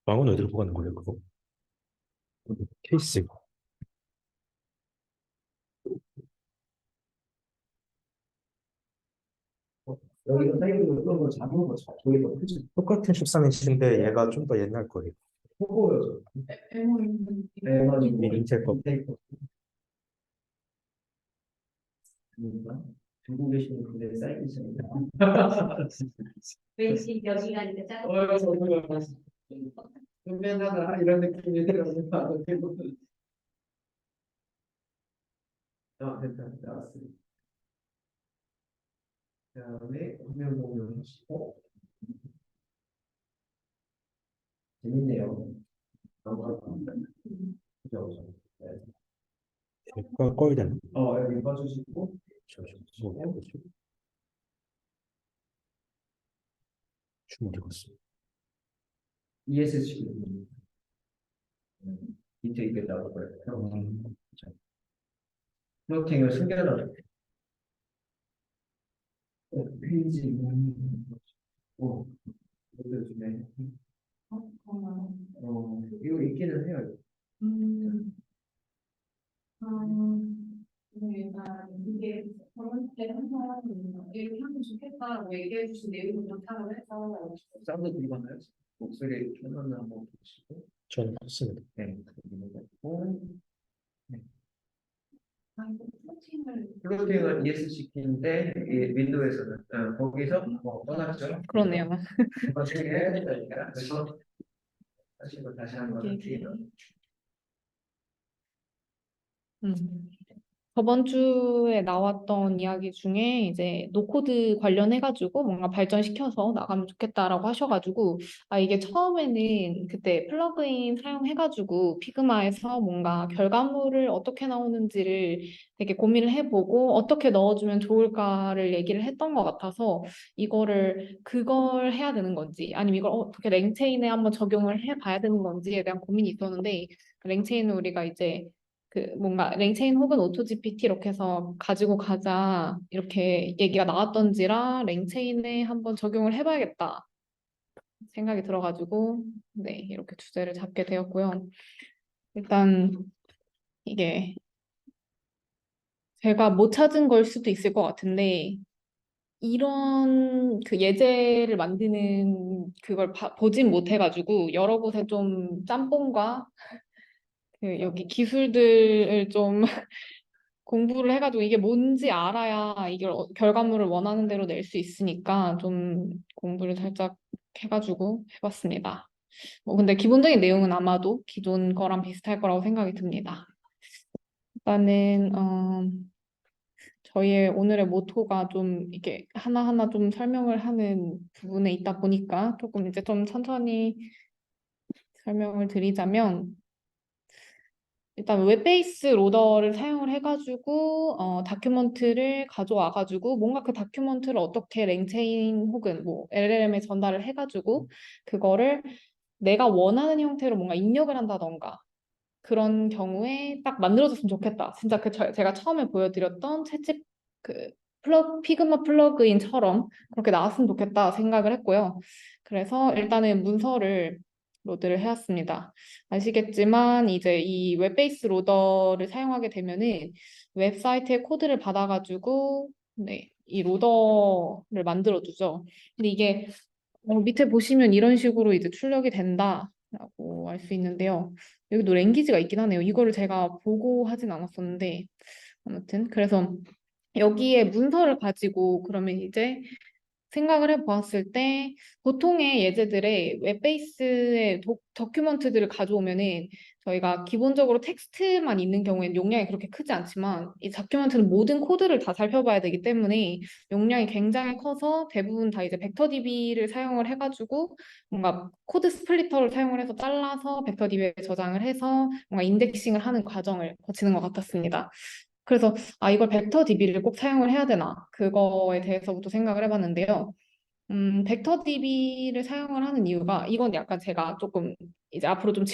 망은 어디로 보관한 거예요, 그거? 케이스.
여기서 사이드로 그런 걸 잡은 거 저희가 크지
똑같은 13인치인데 얘가 좀 더 옛날 거예요.
보여요.
에모는
인텔 거.
들고 계시는 분의 사이즈 차이가.
왠지 여기가 이제 작은
은면하다 이런 느낌이 들어서 됐다 나왔습니다. 그다음에 화면 공유하시고 재밌네요. 그죠? 네.
꺼야 되나?
여기 봐주시고
춤 어디 갔어?
ESC 밑에 있겠다고 그래요. 플로팅을 숨겨놔. 페이지 요즘에 이거 있기는 해요.
이게 저번 때 항상 이렇게 하면 좋겠다라고 얘기해 주신 내용을 바탕으로 해서
사운드 들리나요? 목소리 켜놓는 한번 보시고.
저는 컸습니다.
네.
프로틴을
플로팅을 ESC인데 윈도우에서는 거기서 떠났죠.
그러네요.
어떻게 해야 된다니까. 그래서 다시 한번 할게요.
저번 주에 나왔던 이야기 중에 이제 노코드 관련해가지고 뭔가 발전시켜서 나가면 좋겠다라고 하셔가지고 이게 처음에는 그때 플러그인 사용해가지고 피그마에서 뭔가 결과물을 어떻게 나오는지를 되게 고민을 해보고 어떻게 넣어주면 좋을까를 얘기를 했던 것 같아서 그걸 해야 되는 건지 아니면 이걸 어떻게 랭체인에 한번 적용을 해봐야 되는 건지에 대한 고민이 있었는데 그 랭체인은 우리가 이제 그 뭔가 랭체인 혹은 오토 GPT 이렇게 해서 가지고 가자 이렇게 얘기가 나왔던지라 랭체인에 한번 적용을 해봐야겠다 생각이 들어가지고 네 이렇게 주제를 잡게 되었고요. 일단 이게 제가 못 찾은 걸 수도 있을 것 같은데 이런 그 예제를 만드는 그걸 보진 못해가지고 여러 곳에 좀 짬뽕과 그 여기 기술들을 좀 공부를 해가지고 이게 뭔지 알아야 이걸 결과물을 원하는 대로 낼 수 있으니까 좀 공부를 살짝 해가지고 해봤습니다. 뭐 근데 기본적인 내용은 아마도 기존 거랑 비슷할 거라고 생각이 듭니다. 일단은 저희의 오늘의 모토가 좀 이게 하나하나 좀 설명을 하는 부분에 있다 보니까 조금 이제 좀 천천히 설명을 드리자면 일단 웹베이스 로더를 사용을 해가지고 다큐먼트를 가져와가지고 뭔가 그 다큐먼트를 어떻게 랭체인 혹은 뭐 LLM에 전달을 해가지고 그거를 내가 원하는 형태로 뭔가 입력을 한다던가 그런 경우에 딱 만들어졌으면 좋겠다. 진짜 제가 처음에 보여드렸던 채집 그 피그마 플러그인처럼 그렇게 나왔으면 좋겠다 생각을 했고요. 그래서 일단은 문서를 로드를 해왔습니다. 아시겠지만 이제 이 웹베이스 로더를 사용하게 되면은 웹사이트의 코드를 받아가지고 네, 이 로더를 만들어주죠. 근데 이게 밑에 보시면 이런 식으로 이제 출력이 된다라고 알 수 있는데요. 여기도 랭귀지가 있긴 하네요. 이거를 제가 보고 하진 않았었는데 아무튼 그래서 여기에 문서를 가지고 그러면 이제 생각을 해보았을 때 보통의 예제들의 웹베이스의 다큐먼트들을 가져오면은 저희가 기본적으로 텍스트만 있는 경우에는 용량이 그렇게 크지 않지만 이 다큐멘트는 모든 코드를 다 살펴봐야 되기 때문에 용량이 굉장히 커서 대부분 다 이제 벡터DB를 사용을 해가지고 뭔가 코드 스플리터를 사용을 해서 잘라서 벡터DB에 저장을 해서 뭔가 인덱싱을 하는 과정을 거치는 것 같았습니다. 그래서 이걸 벡터DB를 꼭 사용을 해야 되나 그거에 대해서부터 생각을 해봤는데요. 벡터DB를 사용을 하는 이유가 이건 약간 제가 조금 이제 앞으로 좀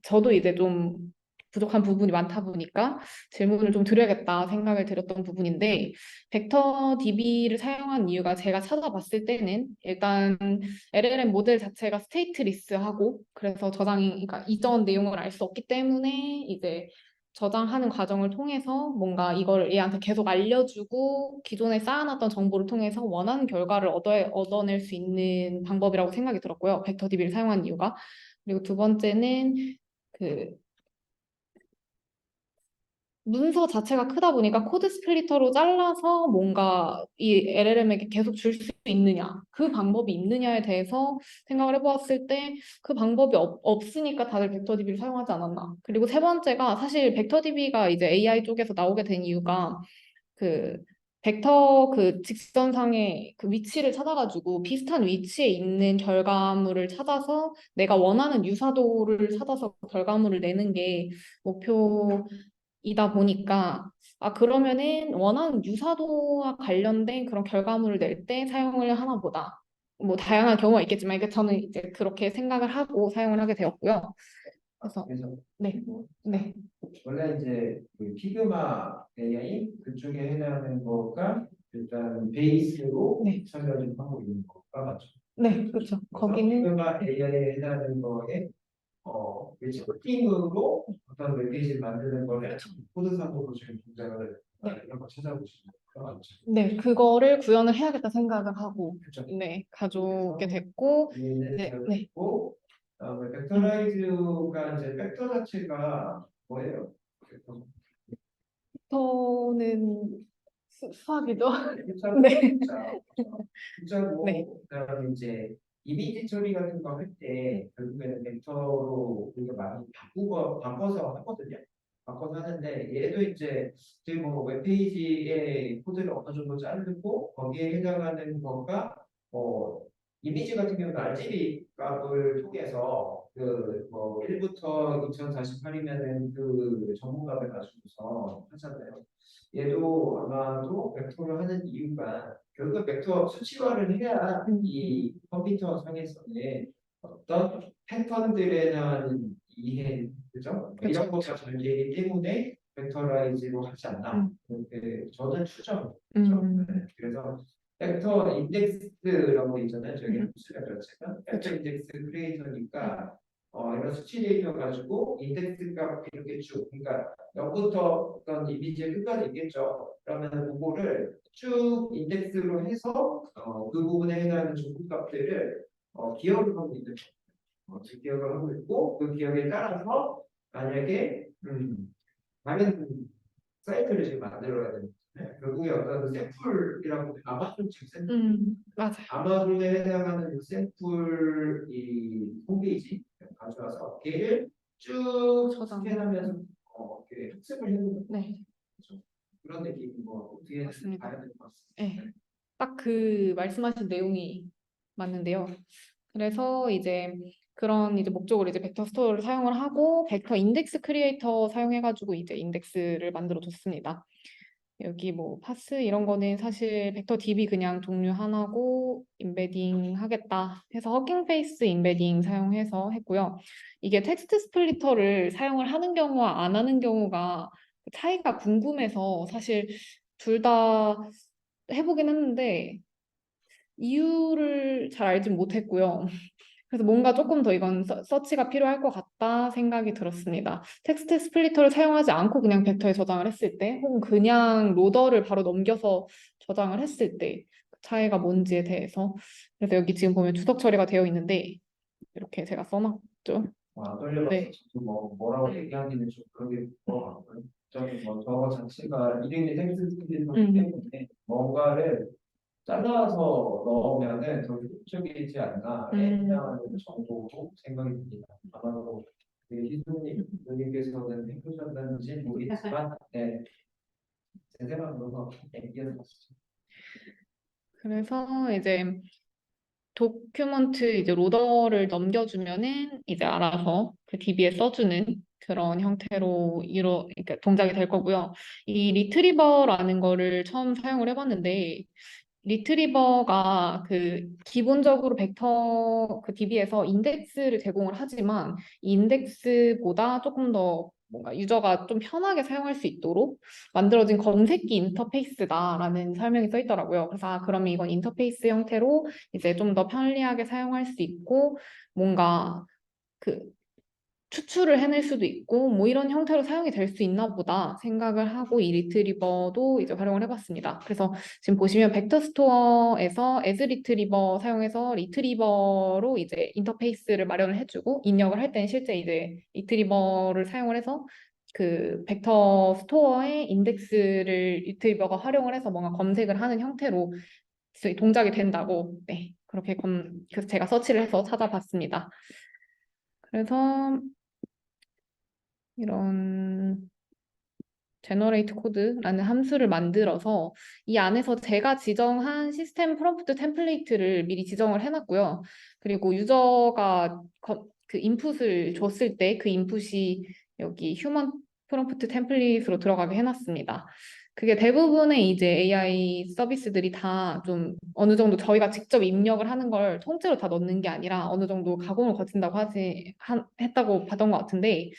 저도 이제 좀 부족한 부분이 많다 보니까 질문을 좀 드려야겠다 생각을 들었던 부분인데 벡터DB를 사용한 이유가 제가 찾아봤을 때는 일단 LLM 모델 자체가 스테이트리스하고 그래서 그러니까 이전 내용을 알 수 없기 때문에 이제 저장하는 과정을 통해서 뭔가 이걸 얘한테 계속 알려주고 기존에 쌓아놨던 정보를 통해서 원하는 결과를 얻어낼 수 있는 방법이라고 생각이 들었고요. 벡터DB를 사용한 이유가. 그리고 두 번째는 그 문서 자체가 크다 보니까 코드 스플리터로 잘라서 뭔가 이 LLM에게 계속 줄 수 있느냐, 그 방법이 있느냐에 대해서 생각을 해보았을 때 그 방법이 없으니까 다들 벡터DB를 사용하지 않았나. 그리고 세 번째가 사실 벡터DB가 이제 AI 쪽에서 나오게 된 이유가 그 벡터 그 직선상의 그 위치를 찾아가지고 비슷한 위치에 있는 결과물을 찾아서 내가 원하는 유사도를 찾아서 결과물을 내는 게 목표이다 보니까 그러면은 원하는 유사도와 관련된 그런 결과물을 낼 때 사용을 하나 보다. 뭐 다양한 경우가 있겠지만 이게 저는 이제 그렇게 생각을 하고 사용을 하게 되었고요. 그래서
그래서
네, 네,
원래 이제 그 피그마 AI 그쪽에 해당하는 거가 일단 베이스로
네.
설명을 하고 있는 거가 맞죠.
네, 그렇죠. 거기는
피그마 AI에 해당하는 거에 이제 코딩으로 어떤 웹페이지를 만드는 거를 코드상으로 지금 동작을 이런 거 찾아보시는 거가 맞죠.
네, 그거를 구현을 해야겠다 생각을 하고
그렇죠.
네, 가져오게 됐고
네,
네,
잘
네.
됐고 벡터라이즈가 이제 벡터 자체가 뭐예요?
저는 수학이죠.
숫자고,
네.
숫자고,
네.
그다음에 이제 이미지 처리 같은 거 할 때 결국에는 벡터로 우리가 많이 바꿔서 하거든요. 바꿔서 하는데 얘도 이제 지금 뭐 웹페이지의 코드를 어느 정도 자르고 거기에 해당하는 거가 이미지 같은 경우는 RGB 값을 통해서 그 뭐 1부터 2048이면은 그 전문값을 가지고서 하잖아요. 얘도 아마도 벡터를 하는 이유가 결국 벡터 수치화를 해야 이 컴퓨터 상에서는 어떤 패턴들에 대한 이해, 그죠?
그쵸,
이런
그쵸.
것과 전제이기 때문에 벡터라이즈로 하지 않나. 이렇게 저는 추정이죠.
음.
네. 그래서 벡터 인덱스라고 있잖아요. 저기
음.
수가 자체가 벡터
그쵸.
인덱스 크리에이터니까 이런 수치 데이터 가지고 인덱스 값 이렇게 쭉, 그러니까 0부터 어떤 이미지의 끝까지 있겠죠. 그러면 그거를 쭉 인덱스로 해서 그 부분에 해당하는 종합 값들을 기억을 하고 있는 거예요. 그 기억을 하고 있고 그 기억에 따라서 만약에 다른 사이트를 지금 만들어야 되는 거예요. 결국에 어떤 그 샘플이라고 아마존 지금 샘플
맞아요.
아마존에 해당하는 그 샘플 이 홈페이지 가져와서 걔를 쭉
저장.
스캔하면서 이렇게 학습을 해보는 거죠.
네,
그런 느낌인 거 어떻게
맞습니다.
봐야 될 것 같습니다.
네. 딱 그 말씀하신 내용이 맞는데요. 그래서 이제 그런 이제 목적으로 이제 벡터 스토어를 사용을 하고 벡터 인덱스 크리에이터 사용해가지고 이제 인덱스를 만들어 뒀습니다. 여기 뭐 파스 이런 거는 사실 벡터 DB 그냥 종류 하나고 인베딩 하겠다 해서 허깅 페이스 인베딩 사용해서 했고요. 이게 텍스트 스플리터를 사용을 하는 경우와 안 하는 경우가 차이가 궁금해서 사실 둘 다 해보긴 했는데 이유를 잘 알진 못했고요. 그래서 뭔가 조금 더 이건 서치가 필요할 것 같다 생각이 들었습니다. 텍스트 스플리터를 사용하지 않고 그냥 벡터에 저장을 했을 때, 혹은 그냥 로더를 바로 넘겨서 저장을 했을 때, 그 차이가 뭔지에 대해서. 그래서 여기 지금 보면 주석 처리가 되어 있는데, 이렇게 제가 써놨죠.
떨려서
네.
저도 뭐라고 얘기하기는 좀 그러게 같고요. 저는 저거 자체가 이름이 텍스트 스피드이기 때문에 뭔가를 잘라서 넣으면은 더 효율적이지 않나에 해당하는 정도로 생각이 듭니다. 아마도 희수님께서는 해보셨는지 모르겠지만, 네, 제 생각으로는 얘기해서
그래서 이제 도큐먼트 이제 로더를 넘겨주면은 이제 알아서 그 DB에 써주는 그런 형태로 그러니까 동작이 될 거고요. 이 리트리버라는 거를 처음 사용을 해봤는데 리트리버가 그 기본적으로 벡터 그 DB에서 인덱스를 제공을 하지만 이 인덱스보다 조금 더 뭔가 유저가 좀 편하게 사용할 수 있도록 만들어진 검색기 인터페이스다라는 설명이 써 있더라고요. 그래서 그러면 이건 인터페이스 형태로 이제 좀 더 편리하게 사용할 수 있고 뭔가 그 추출을 해낼 수도 있고 뭐 이런 형태로 사용이 될 수 있나 보다 생각을 하고 이 리트리버도 이제 활용을 해봤습니다. 그래서 지금 보시면 벡터 스토어에서 as 리트리버 사용해서 리트리버로 이제 인터페이스를 마련을 해주고 입력을 할 때는 실제 이제 리트리버를 사용을 해서 그 벡터 스토어의 인덱스를 리트리버가 활용을 해서 뭔가 검색을 하는 형태로 동작이 된다고 그렇게 그래서 제가 서치를 해서 찾아봤습니다. 그래서 이런 generate code라는 함수를 만들어서 이 안에서 제가 지정한 시스템 프롬프트 템플레이트를 미리 지정을 해놨고요. 그리고 유저가 그 인풋을 줬을 때 그 인풋이 여기 휴먼 프롬프트 템플릿으로 들어가게 해놨습니다. 그게 대부분의 이제 AI 서비스들이 다 좀 어느 정도 저희가 직접 입력을 하는 걸 통째로 다 넣는 게 아니라 어느 정도 가공을 거친다고 했다고 봤던 것 같은데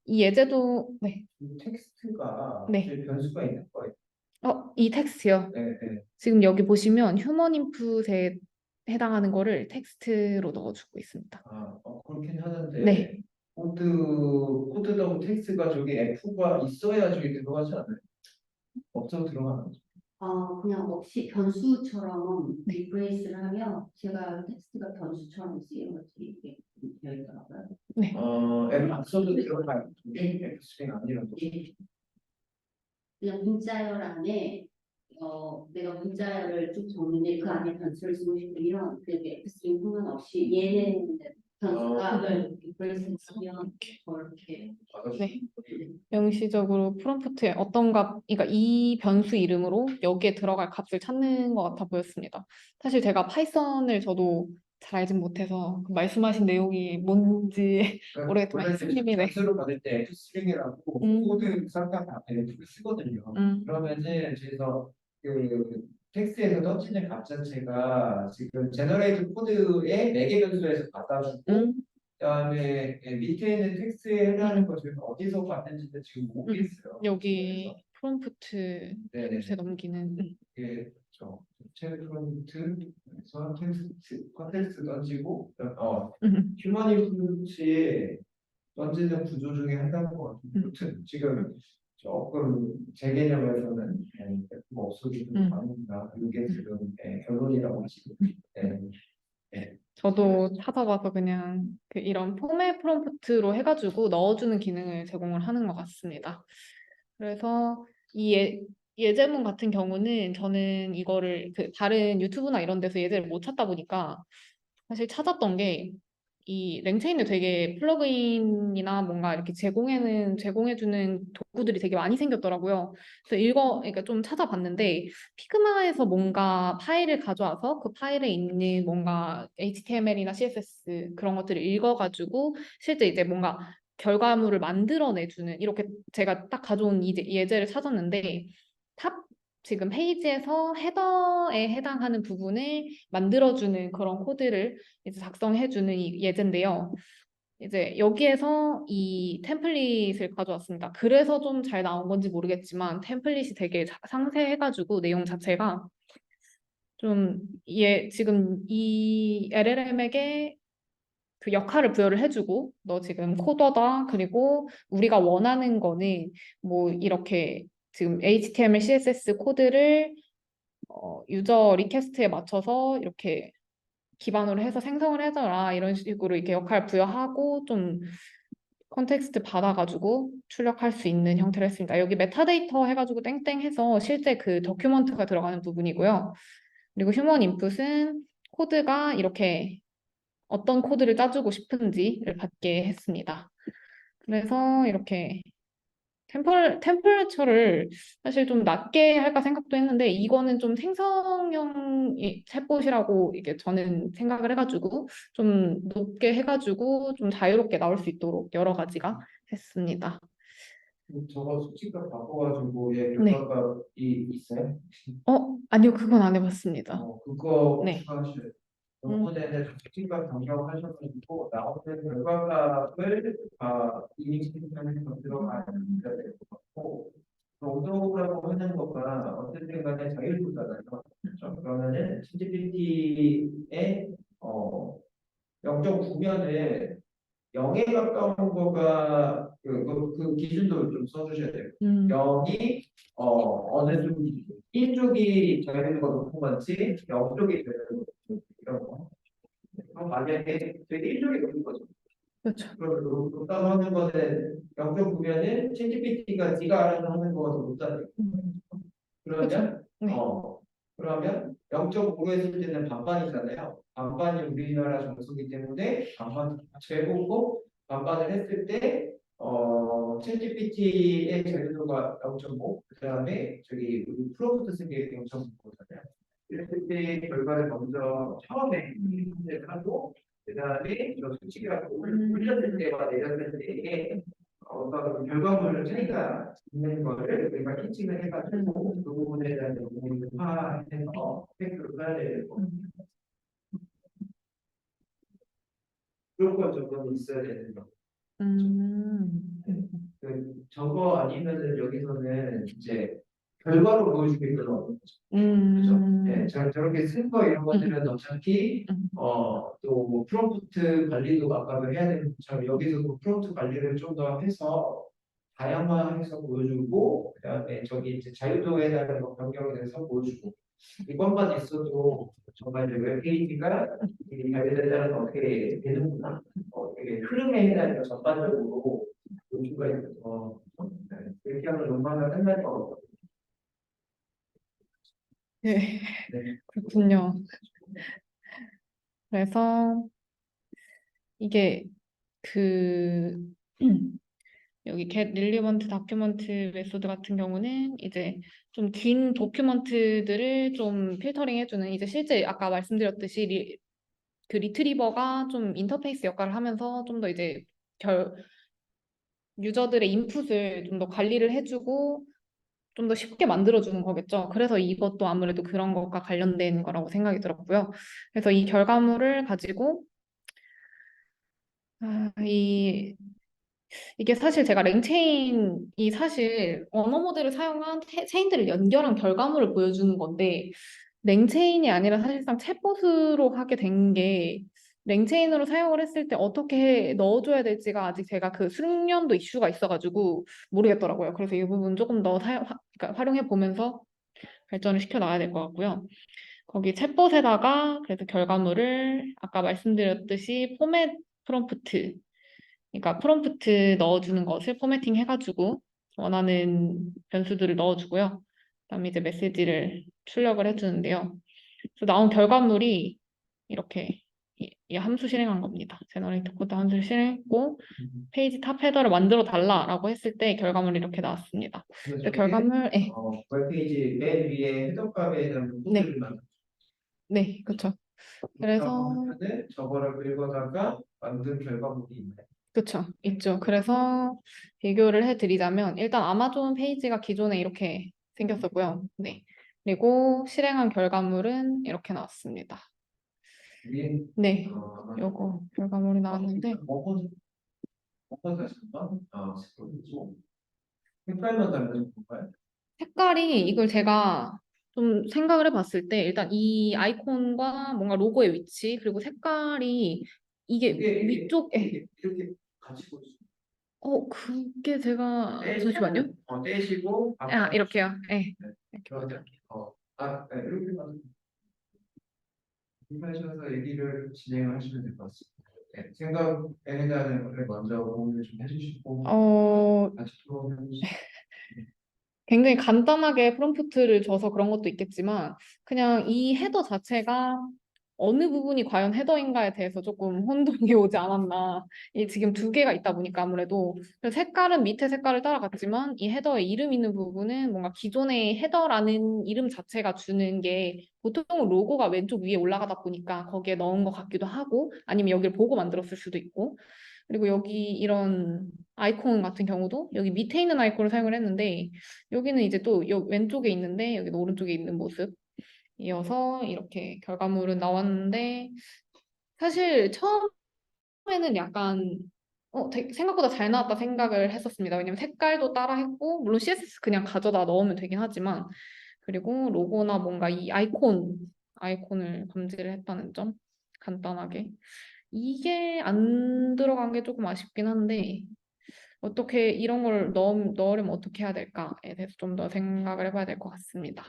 이 예제도
이 텍스트가
네.
사실 변수가 있는 거예요.
이 텍스트요.
네, 네.
지금 여기 보시면 휴먼 인풋에 해당하는 거를 텍스트로 넣어주고 있습니다.
그렇긴 하는데
네.
코드도 텍스트가 저기 F가 있어야 저기 들어가지 않아요? 없어도 들어가는 거죠.
그냥 없이 변수처럼 리플레이스를 하면 제가 텍스트가 변수처럼 쓰이는 것이 이렇게 되어 있더라고요.
네.
F 안 써도 들어가요. F 스트링 아니라도.
그냥 문자열 안에 내가 문자열을 쭉 적는데 그 안에 변수를 쓰고 싶으면 그게 F스트링 상관없이 얘는 변수가 리플레이스 쓰면 이렇게
네. 명시적으로 프롬프트에 어떤 값, 그러니까 이 변수 이름으로 여기에 들어갈 값을 찾는 것 같아 보였습니다. 사실 제가 파이썬을 저도 잘 알진 못해서 그 말씀하신 내용이 뭔지 모르겠지만
원래
선생님이
변수를 받을 때 F 스트링이라고 코드 쌍따 앞에 F를 쓰거든요. 그러면은 그래서 그 텍스트에서 던지는 값 자체가 지금 제너레이트 코드의 매개 변수에서 받아주고 그다음에 밑에 있는 텍스트에 해당하는 것을 어디서 봤는지도 지금 모르겠어요.
여기 프롬프트
네네.
제 넘기는
이게 그렇죠. 텍스트에서 텍스트 컨텍스트 던지고 휴먼 인프루트에 던지는 구조 중에 하나인 것 같아요. 아무튼 지금 조금 제 개념에서는 뭐 없어지는 거 아닌가 이게 지금 결론이라고 지금
저도 찾아봐서 그냥 그 이런 포맷 프롬프트로 해가지고 넣어주는 기능을 제공을 하는 것 같습니다. 그래서 이 예제문 같은 경우는 저는 이거를 그 다른 유튜브나 이런 데서 예제를 못 찾다 보니까 사실 찾았던 게 이 랭체인에 되게 플러그인이나 뭔가 이렇게 제공해주는 도구들이 되게 많이 생겼더라고요. 그래서 그러니까 좀 찾아봤는데 피그마에서 뭔가 파일을 가져와서 그 파일에 있는 뭔가 HTML이나 CSS 그런 것들을 읽어가지고 실제 이제 뭔가 결과물을 만들어내주는 이렇게 제가 딱 가져온 예제를 찾았는데 탑 지금 페이지에서 헤더에 해당하는 부분을 만들어주는 그런 코드를 이제 작성해주는 이 예제인데요. 이제 여기에서 이 템플릿을 가져왔습니다. 그래서 좀 잘 나온 건지 모르겠지만 템플릿이 되게 상세해가지고 내용 자체가 좀 지금 이 LLM에게 그 역할을 부여를 해주고 너 지금 코더다. 그리고 우리가 원하는 거는 뭐 이렇게 지금 HTML, CSS 코드를 유저 리퀘스트에 맞춰서 이렇게 기반으로 해서 생성을 해줘라 이런 식으로 이렇게 역할 부여하고 좀 컨텍스트 받아가지고 출력할 수 있는 형태로 했습니다. 여기 메타데이터 해가지고 땡땡 해서 실제 그 도큐먼트가 들어가는 부분이고요. 그리고 휴먼 인풋은 코드가 이렇게 어떤 코드를 짜주고 싶은지를 받게 했습니다. 그래서 이렇게 템퍼레처를 사실 좀 낮게 할까 생각도 했는데 이거는 좀 생성형 챗봇이라고 이게 저는 생각을 해가지고 좀 높게 해가지고 좀 자유롭게 나올 수 있도록 여러 가지가 했습니다.
저거 수치가 바꿔가지고 얘
네.
결과가 있어요?
아니요, 그건 안 해봤습니다.
그거
네.
추가하셔야 돼요. 요번에는 수치가 변경하셔가지고 나오는 결과값을 이미지 생성해서 들어가는 게 될 것 같고 오도라고 하는 거가 어쨌든 간에 자율도잖아요. 그렇죠? 그러면은 ChatGPT의 0.9면은 0에 가까운 거가 그 기준도 좀 써주셔야 돼요. 0이 어느 쪽이 1쪽이 자율도가 높은 건지 0쪽이 자율도가 높은 건지 이런 거. 그럼 만약에 저희 1쪽이 높은 거죠.
그렇죠.
그럼 높다고 하는 거는 0.9면은 ChatGPT가 네가 알아서 하는 거가 더 높다는 거예요. 그러면
네.
그러면 0.5로 했을 때는 반반이잖아요. 반반이 우리나라 정수기 때문에 반반 재보고 반반을 했을 때 챗GPT의 자율도가 0.5, 그다음에 저기 우리 프롬프트 쓴 게 0.5잖아요. 이랬을 때 결과를 먼저 처음에 하고 그다음에 저 수치가 올렸을 때와 내렸을 때에 어떤 결과물을 차이가 있는 거를 우리가 캐칭을 해가지고 그 부분에 대한 부분을 파악해서 팩트로 써야 되고 그런 건 조금 있어야 되는 거. 저거 아니면은 여기서는 이제 결과로 보여주기 별로 없는 거죠. 그죠? 네, 저렇게 쓴 거 이런 것들은 어차피 또뭐 프롬프트 관리도 아까도 해야 되는 것처럼 여기서도 프롬프트 관리를 좀 더 해서 다양화해서 보여주고 그다음에 저기 이제 자유도에 대한 거 변경해서 보여주고 이것만 있어도 정말 이제 웹페이지가 이 자유도에 따라서 어떻게 되는구나 되게 흐름에 대한 전반적으로 볼 수가 있어서 그렇게 하면 논문을 끝날 것 같거든요.
네.
네.
그렇군요. 그래서 이게 그 여기 get relevant document 메소드 같은 경우는 이제 좀 긴 도큐먼트들을 좀 필터링 해주는 이제 실제 아까 말씀드렸듯이 그 리트리버가 좀 인터페이스 역할을 하면서 좀 더 이제 유저들의 인풋을 좀 더 관리를 해주고 좀 더 쉽게 만들어주는 거겠죠. 그래서 이것도 아무래도 그런 것과 관련된 거라고 생각이 들었고요. 그래서 이 결과물을 가지고 좀 더 이제 좀 더 쉽게 만들어주는 거겠죠. 그래서 이것도 아무래도 그런 것과 관련된 거라고 생각이 들었고요. 그래서 이 결과물을 가지고 좀 더 이제 좀 더 쉽게 만들어주는 거겠죠. 그래서 이것도 아무래도 그런 것과 관련된 거라고 생각이 들었고요. 그래서 이 결과물을 가지고 이게 사실 제가 랭체인이 사실 언어 모델을 사용한 체인들을 연결한 결과물을 보여주는 건데 랭체인이 아니라 사실상 챗봇으로 하게 된 게 랭체인으로 사용을 했을 때 어떻게 넣어줘야 될지가 아직 제가 그 숙련도 이슈가 있어가지고 모르겠더라고요. 그래서 이 부분 조금 더 그러니까 활용해 보면서 발전을 시켜 나가야 될 것 같고요. 거기 챗봇에다가 그래서 결과물을 아까 말씀드렸듯이 포맷 프롬프트 그러니까 프롬프트 넣어주는 것을 포매팅 해가지고 원하는 변수들을 넣어주고요. 그다음에 이제 메시지를 출력을 해주는데요. 그래서 나온 결과물이 이렇게 이 함수 실행한 겁니다. 제너레이트 코드 함수를 실행했고 페이지 탑 헤더를 만들어 달라라고 했을 때 결과물이 이렇게 나왔습니다.
그래서
그
저게
결과물, 네,
웹페이지 맨 위에 헤더 값에 대한
네,
문구들을
네, 그렇죠.
만들었다고
그래서
하면은 저거를 읽어다가 만든 결과물이 있나요?
그쵸, 있죠. 그래서 비교를 해드리자면 일단 아마존 페이지가 기존에 이렇게 생겼었고요. 네. 그리고 실행한 결과물은 이렇게 나왔습니다.
위에
네,
아마
요거 결과물이 나왔는데
먹어서 잠깐 스크롤이죠. 색깔만 다른 건가요?
색깔이 이걸 제가 좀 생각을 해봤을 때 일단 이 아이콘과 뭔가 로고의 위치 그리고 색깔이 이게
이게
위쪽에
이렇게 같이 보여주세요.
그게 제가 잠시만요.
떼시고
아, 이렇게요. 네.
네.
이렇게
그러면 네, 이렇게만 하셔서 얘기를 진행하시면 될 것 같습니다. 네, 생각에 대한 걸 먼저 공유를 좀 해주시고 같이 토론해 주시고
굉장히 간단하게 프롬프트를 줘서 그런 것도 있겠지만 그냥 이 헤더 자체가 어느 부분이 과연 헤더인가에 대해서 조금 혼동이 오지 않았나. 이 지금 두 개가 있다 보니까 아무래도 그래서 색깔은 밑에 색깔을 따라갔지만 이 헤더에 이름 있는 부분은 뭔가 기존의 헤더라는 이름 자체가 주는 게 보통은 로고가 왼쪽 위에 올라가다 보니까 거기에 넣은 것 같기도 하고 아니면 여기를 보고 만들었을 수도 있고 그리고 여기 이런 아이콘 같은 경우도 여기 밑에 있는 아이콘을 사용을 했는데 여기는 이제 또 왼쪽에 있는데 여기는 오른쪽에 있는 모습이어서 이렇게 결과물은 나왔는데 사실 처음에는 약간 생각보다 잘 나왔다 생각을 했었습니다. 왜냐면 색깔도 따라 했고 물론 CSS 그냥 가져다 넣으면 되긴 하지만 그리고 로고나 뭔가 이 아이콘을 감지를 했다는 점 간단하게 이게 안 들어간 게 조금 아쉽긴 한데 어떻게 이런 걸 넣으려면 어떻게 해야 될까에 대해서 좀 더 생각을 해봐야 될 것 같습니다.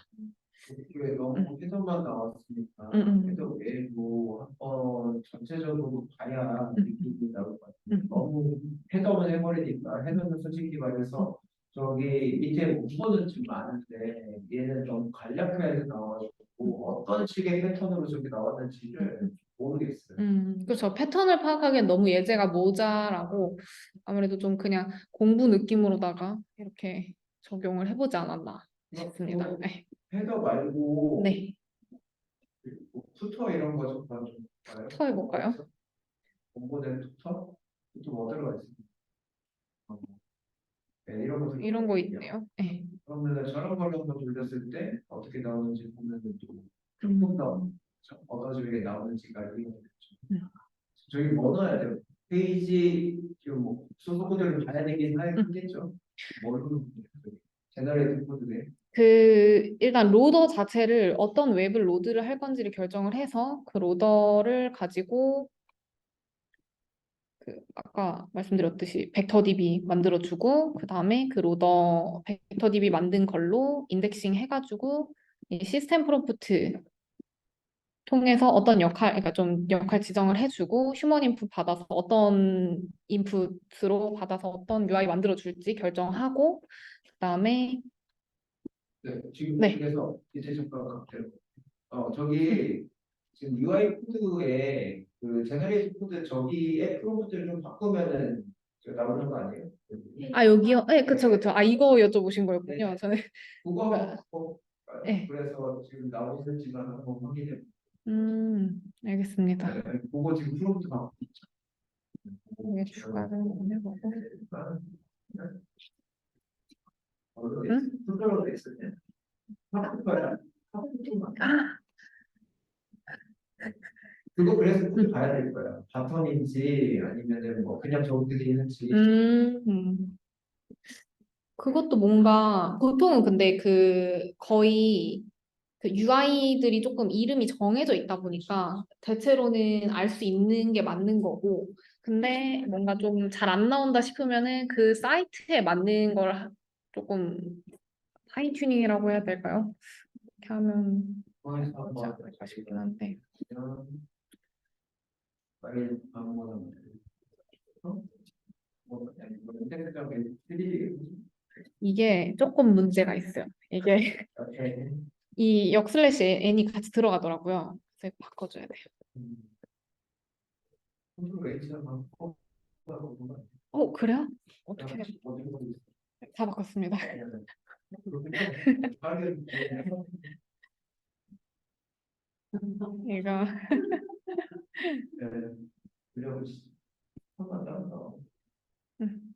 이게 너무 해석만 나왔으니까
음.
해석 외에도 한번 전체적으로 봐야 느낌이 나올 것 같아요.
음.
너무 해석을 해버리니까 해석은 솔직히 말해서 저기 밑에 문서는 좀 많은데 얘는 좀 간략하게 나와가지고 어떤 식의 패턴으로 저기 나왔는지를 모르겠어요.
그렇죠. 패턴을 파악하기엔 너무 예제가 모자라고 아무래도 좀 그냥 공부 느낌으로다가 이렇게 적용을 해보지 않았나 싶습니다. 네.
헤더 말고
네.
뭐 푸터 이런 거 좀 봐요.
푸터 해볼까요?
공고된 푸터? 푸터 뭐 들어가 있습니다. 네, 이런 것들
이런 거 있네요. 네.
그러면 저런 걸로 한번 돌렸을 때 어떻게 나오는지 보면 또 조금 더 어떤 식으로 나오는지가 이해가 되죠. 저기 뭐 넣어야 돼요? 페이지 지금 뭐 소스 코드를 봐야 되긴 하겠죠. 뭘로 제너레이트 코드네.
일단 로더 자체를 어떤 웹을 로드를 할 건지를 결정을 해서 그 로더를 가지고 아까 말씀드렸듯이 벡터DB 만들어주고 그 다음에 그 로더 벡터DB 만든 걸로 인덱싱 해가지고 이 시스템 프롬프트 통해서 어떤 그러니까 좀 역할 지정을 해주고 휴먼 인풋 받아서 어떤 인풋으로 받아서 어떤 UI 만들어줄지 결정하고 그 다음에
네, 지금
네.
그래서 이제 잠깐 갈게요. 저기 지금 UI 코드에 그 제너레이트 코드 저기에 프롬프트를 좀 바꾸면은 나오는 거 아니에요?
여기요? 네, 그쵸, 그쵸. 이거 여쭤보신 거였군요. 저는
그거 한번
네.
바꿔볼까요? 그래서 지금 나오실지만 한번 확인해
알겠습니다.
볼게요. 그거 지금 프롬프트 바꾸고 있죠.
이게 추가를 한번 해보고.
순서로 돼 있었네. 바꿀 거야. 그거 그래서 꼭 봐야 될 거야. 바텀인지 아니면은 뭐 그냥 저기들이 있는지.
그것도 뭔가 보통은 근데 그 거의 그 UI들이 조금 이름이 정해져 있다 보니까 대체로는 알 수 있는 게 맞는 거고, 근데 뭔가 좀 잘 안 나온다 싶으면은 그 사이트에 맞는 걸 조금 파인 튜닝이라고 해야 될까요? 이렇게 하면
거기서
하지
한번
않을까 싶긴 한데.
빨리 방문하면 뭐 인터넷적인 3D
이게 조금 문제가 있어요. 이게
이렇게
이 역슬래시 n이 같이 들어가더라고요. 그래서 이거 바꿔줘야 돼요.
웨이처럼 많고
그래요? 어떻게 다 바꿨습니다. 이거 음.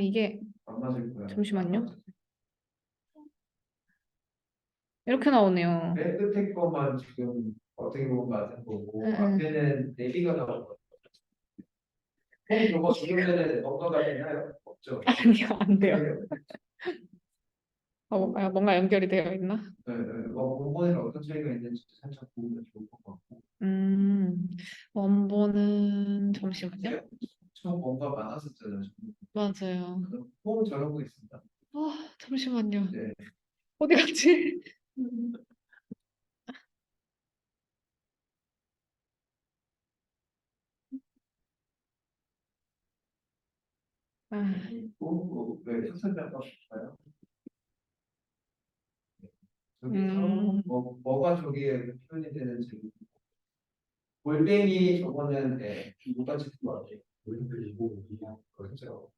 이게
안 맞을 거야.
잠시만요. 이렇게 나오네요.
맨 끝에 것만 지금 어떻게 보면 맞은 거고
응, 응.
앞에는 내비가 나온 거. 홈 저거 지우면은 뭔가가 되나요? 없죠.
아니요, 안 돼요. 뭔가 연결이 되어 있나?
네, 네. 원본에는 어떤 차이가 있는지 살짝 보면 좋을 것 같고.
원본은 잠시만요.
처음 뭔가 많았었잖아요.
맞아요.
홈 저런 거 있습니다.
잠시만요.
네.
어디 갔지? 아,
왜 흑설명 볼까요?
음.
저기서 뭐가 저기에 표현이 되는지 골뱅이 저거는 누가 찍은 거 같아요. 골뱅이고 그렇죠.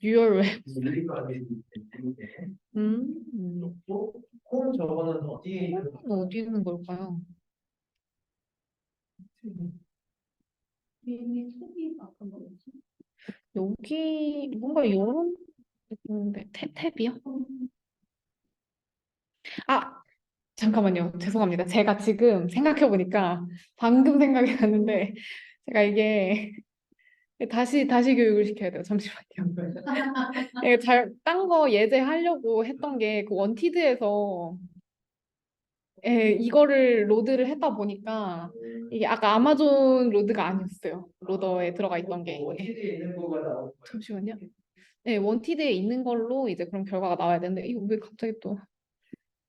듀얼
우리가 아니고 홈 저거는 어디에 있는
어디 있는 걸까요? 여기 뭔가 요런 있는데 탭이요? 잠깐만요. 죄송합니다. 제가 지금 생각해 보니까 방금 생각이 났는데 제가 이게 다시 교육을 시켜야 돼요. 잠시만요. 이게 딴 거 예제하려고 했던 게 그 원티드에서 이거를 로드를 했다 보니까 이게 아까 아마존 로드가 아니었어요. 로더에 들어가 있던 게.
원티드에 있는 거가 나오고
잠시만요. 네, 원티드에 있는 걸로 이제 그런 결과가 나와야 되는데 이거 왜 갑자기 또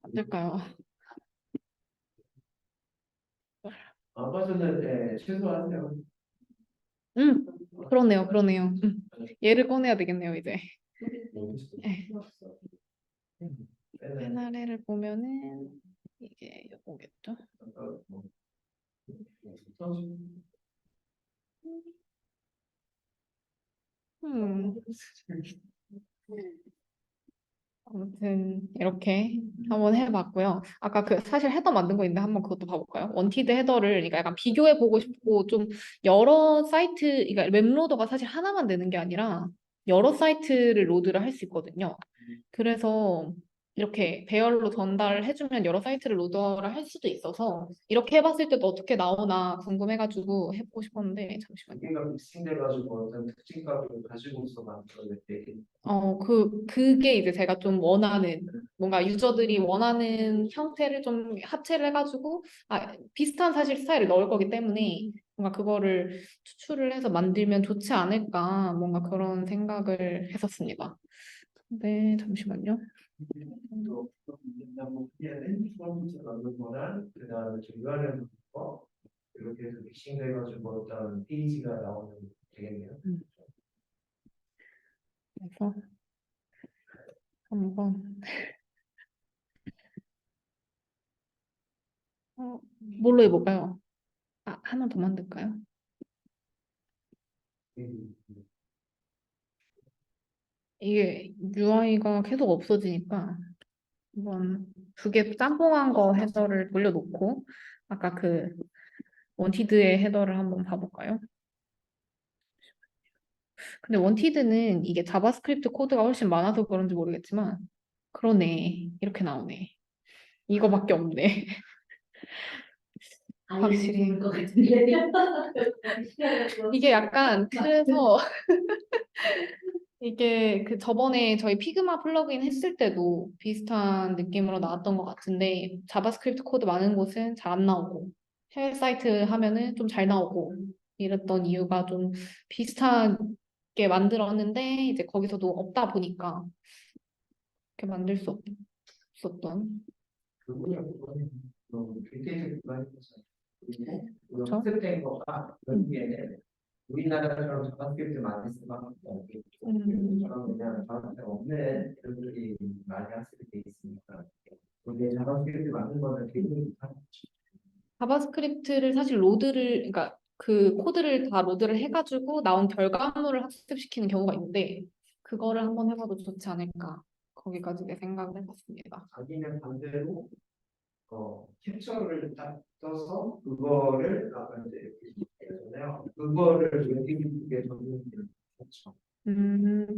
안 될까요?
아마존은 최소한요.
음, 그러네요. 얘를 꺼내야 되겠네요, 이제. 네. 패널을 보면은 이게 요거겠죠? 음. 아무튼 이렇게 한번 해봤고요. 아까 그 사실 헤더 만든 거 있는데 한번 그것도 봐볼까요? 원티드 헤더를 그러니까 약간 비교해 보고 싶고 좀 여러 사이트, 그러니까 웹로더가 사실 하나만 되는 게 아니라 여러 사이트를 로드를 할 수 있거든요. 그래서 이렇게 배열로 전달을 해주면 여러 사이트를 로더를 할 수도 있어서 이렇게 해봤을 때도 어떻게 나오나 궁금해가지고 해보고 싶었는데 잠시만요.
여기가 믹싱돼가지고 어떤 특징값을 가지고서 만들어냈대.
그게 이제 제가 좀 원하는, 뭔가 유저들이 원하는 형태를 좀 합체를 해가지고, 비슷한 사실 스타일을 넣을 거기 때문에, 뭔가 그거를 추출을 해서 만들면 좋지 않을까, 뭔가 그런 생각을 했었습니다. 네, 잠시만요.
또 후기에는 처음부터 만든 거랑 그 다음에 중간에 만든 거 이렇게 해서 믹싱돼가지고 어떤 페이지가 나오면 되겠네요.
그래서 한번, 뭘로 해볼까요? 하나 더 만들까요? 이게 UI가 계속 없어지니까, 한번 두 개 짬뽕한 거 헤더를 돌려놓고 아까 그 원티드의 헤더를 한번 봐볼까요? 근데 원티드는 이게 자바스크립트 코드가 훨씬 많아서 그런지 모르겠지만 그러네. 이렇게 나오네. 이거밖에 없네. 확실히.
좋을 것 같은데.
이게 약간 그래서 이게 그 저번에 저희 피그마 플러그인 했을 때도 비슷한 느낌으로 나왔던 것 같은데 자바스크립트 코드 많은 곳은 잘 안 나오고 해외 사이트 하면은 좀 잘 나오고 이랬던 이유가 좀 비슷하게 만들었는데 이제 거기서도 없다 보니까 이렇게 만들 수 없었던.
그거는 빅데이터 기반에서 그리고 우리가
그렇죠?
학습된 거가 결국에는 우리나라처럼 자바스크립트 많이 쓰는 저런 그냥 자바스크립트 없는 애들이 많이 학습이 돼 있으니까 근데 자바스크립트 만든 거는 굉장히 이상하죠.
자바스크립트를 사실 로드를 그러니까 그 코드를 다 로드를 해가지고 나온 결과물을 학습시키는 경우가 있는데 그거를 한번 해봐도 좋지 않을까 거기까지 내 생각을 해봤습니다.
자기는 반대로 캡처를 딱 떠서 그거를 아까 이제 얘기했잖아요. 그거를 웹페이지에 적는 게 좋죠.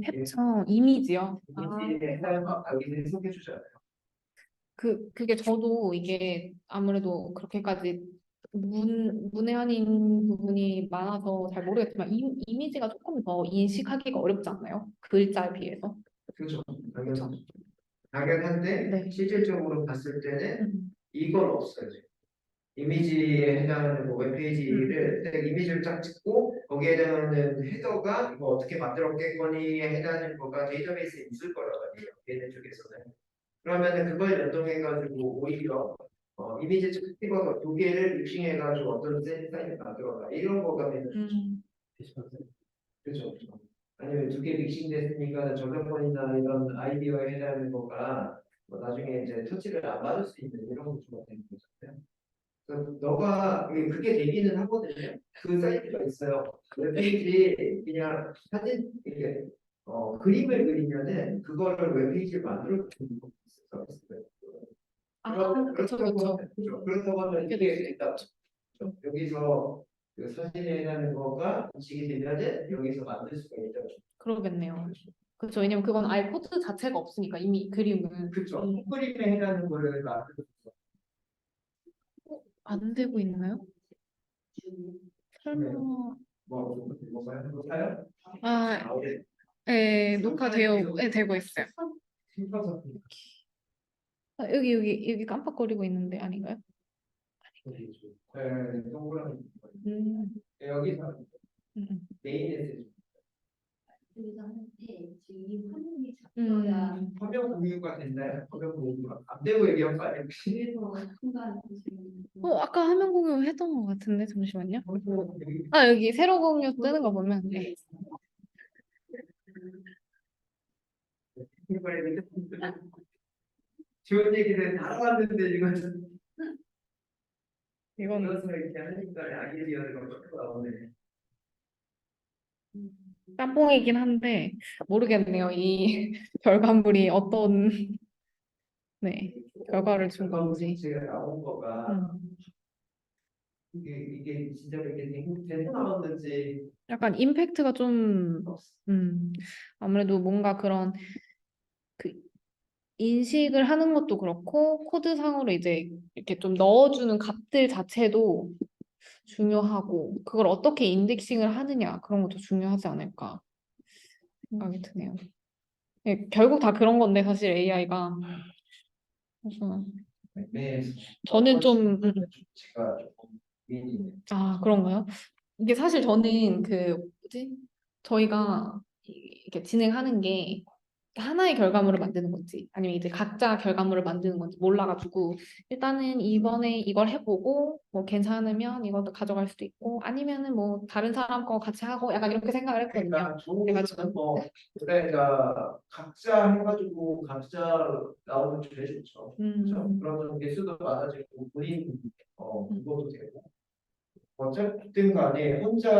캡처 이미지요. 아,
이미지에 해서 여기 해석해 주잖아요.
그게 저도 이게 아무래도 그렇게까지 문외한인 부분이 많아서 잘 모르겠지만 이미지가 조금 더 인식하기가 어렵지 않나요? 글자에 비해서.
그렇죠. 당연한데
네.
실질적으로 봤을 때는
음,
이건 없어요. 이미지에 해당하는 뭐 웹페이지를 이미지를 딱 찍고 거기에 해당하는 헤더가 이거 어떻게 만들었겠거니에 해당하는 거가 데이터베이스에 있을 거란 말이에요. 얘네 쪽에서는. 그러면은 그걸 연동해가지고 오히려 이미지 찍어서 두 개를 믹싱해가지고 어떤 사이트 만들어라 이런 거가 되는 그렇죠. 아니면 두 개 믹싱됐으니까 저작권이나 이런 아이디어에 해당하는 거가 뭐 나중에 이제 터치를 안 받을 수 있는 이런 구조가 되는 거잖아요. 그래서 너가 그게 되기는 하거든요. 그 사이트가 있어요. 웹페이지 그냥 사진 이렇게 그림을 그리면은 그거를 웹페이지를 만들어 주는 거 있어요.
아, 그쵸, 그쵸.
그렇다고 하면 이게 일단 여기서 그 사진에 해당하는 거가 인식이 되면은 여기서 만들 수가 있다.
그러겠네요. 그렇죠. 왜냐면 그건 아예 코드 자체가 없으니까 이미 그림은
그렇죠. 그림에 해당하는 거를 만들어
안 되고 있나요? 설마
뭐가요? 녹화요?
아, 네, 녹화되어 되고 있어요.
심파서
아, 여기 깜빡거리고 있는데 아닌가요?
동그라미
음,
여기서
음,
메인에서
그래서 한테 지금 이 화면이 잡혀야
화면 공유가 됐나요? 화면 공유가 안 되고 얘기한 거 아니에요?
그래서 순간 지금
아까 화면 공유 했던 것 같은데 잠시만요. 아, 여기 세로 공유 뜨는 거 보면 네.
좋은 얘기를 다 왔는데 이건
이건
이것을 이렇게 하니까 아이디어가 쭉 나오네.
짬뽕이긴 한데 모르겠네요. 이 결과물이 어떤 네 결과를 준 건지.
제가 나온 거가
음.
이게 진짜 이렇게 되고 나왔는지
약간 임팩트가 좀 아무래도 뭔가 그런 그 인식을 하는 것도 그렇고 코드상으로 이제 이렇게 좀 넣어주는 값들 자체도 중요하고 그걸 어떻게 인덱싱을 하느냐 그런 것도 중요하지 않을까 생각이 드네요. 네, 결국 다 그런 건데 사실 AI가 그래서
네.
저는 좀
제가 조금 미인이네.
그런가요? 이게 사실 저는 그 뭐지? 저희가 이렇게 진행하는 게 하나의 결과물을 만드는 건지 아니면 이제 각자 결과물을 만드는 건지 몰라가지고 일단은 이번에 이걸 해보고 뭐 괜찮으면 이것도 가져갈 수도 있고 아니면은 뭐 다른 사람 거 같이 하고 약간 이렇게 생각을 했거든요.
그러니까 좋은
그래가지고.
것은 그러니까 각자 해가지고 각자 나오면 제일 좋죠. 그렇죠? 그러면 개수도 많아지고 본인 그것도 되고 어쨌든 간에 혼자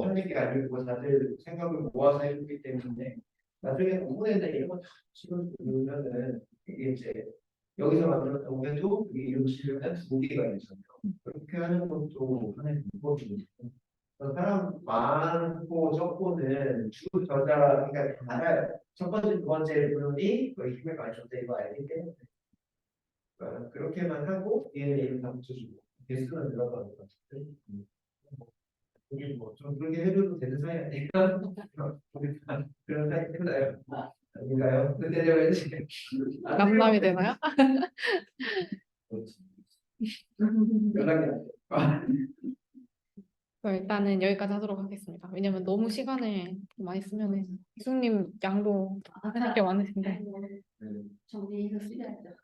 하는 게 아니고 다들 생각을 모아서 해주기 때문에 나중에 부분에다 이런 거다 지금 보면은 이게 이제 여기서 만들었던 오해도 이게 이런 식으로 두 개가 있잖아요. 그렇게 하는 것도 하나의 방법이니까. 사람 많고 적고는 주 저자 그러니까 나를 첫 번째 두 번째 분이 거의 힘을 많이 줬다 이거 알기 때문에 그렇게만 하고 얘는 이름 다 붙여주고 게스트가 들어가는 것 같은데. 우리 뭐좀 그렇게 해줘도 되는 사이 아닐까? 그런 사이인가요? 아닌가요? 그때 내가 이제
남남이 되나요?
연락이 안 돼.
그럼 일단은 여기까지 하도록 하겠습니다. 왜냐면 너무 시간을 많이 쓰면은 교수님 양도 하실 게 많으신데.
정리해서 쓰야죠.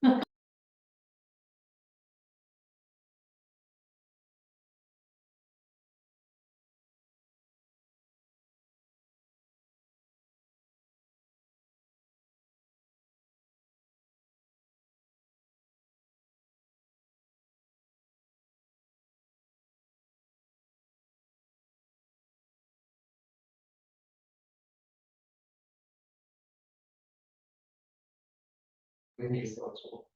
그게 있어가지고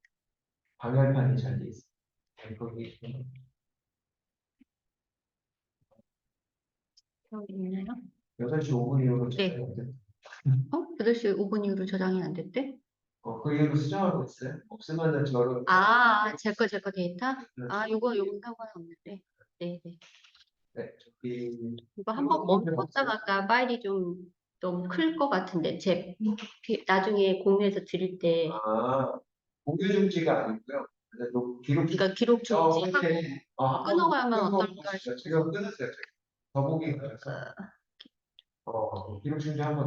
방열판이 잘 돼 있어. 거기
여기 있나요?
8시 5분 이후로
네.
저장이 안 돼.
8시 5분 이후로 저장이 안 됐대?
그 이후로 수정하고 있어요. 없으면은 저를
제 거 데이터? 요거 상관은 없는데. 네, 네.
네, 저기
이거 한번 멈췄다가 아까 파일이 좀 너무 클 것 같은데, 나중에 공유해서 드릴 때,
공유 중지가 아니고요. 근데 또 기록
그러니까 기록 중지 하고 끊어가면 어떨까
지금 끊었어요. 더보기 가서 기록 중지 한번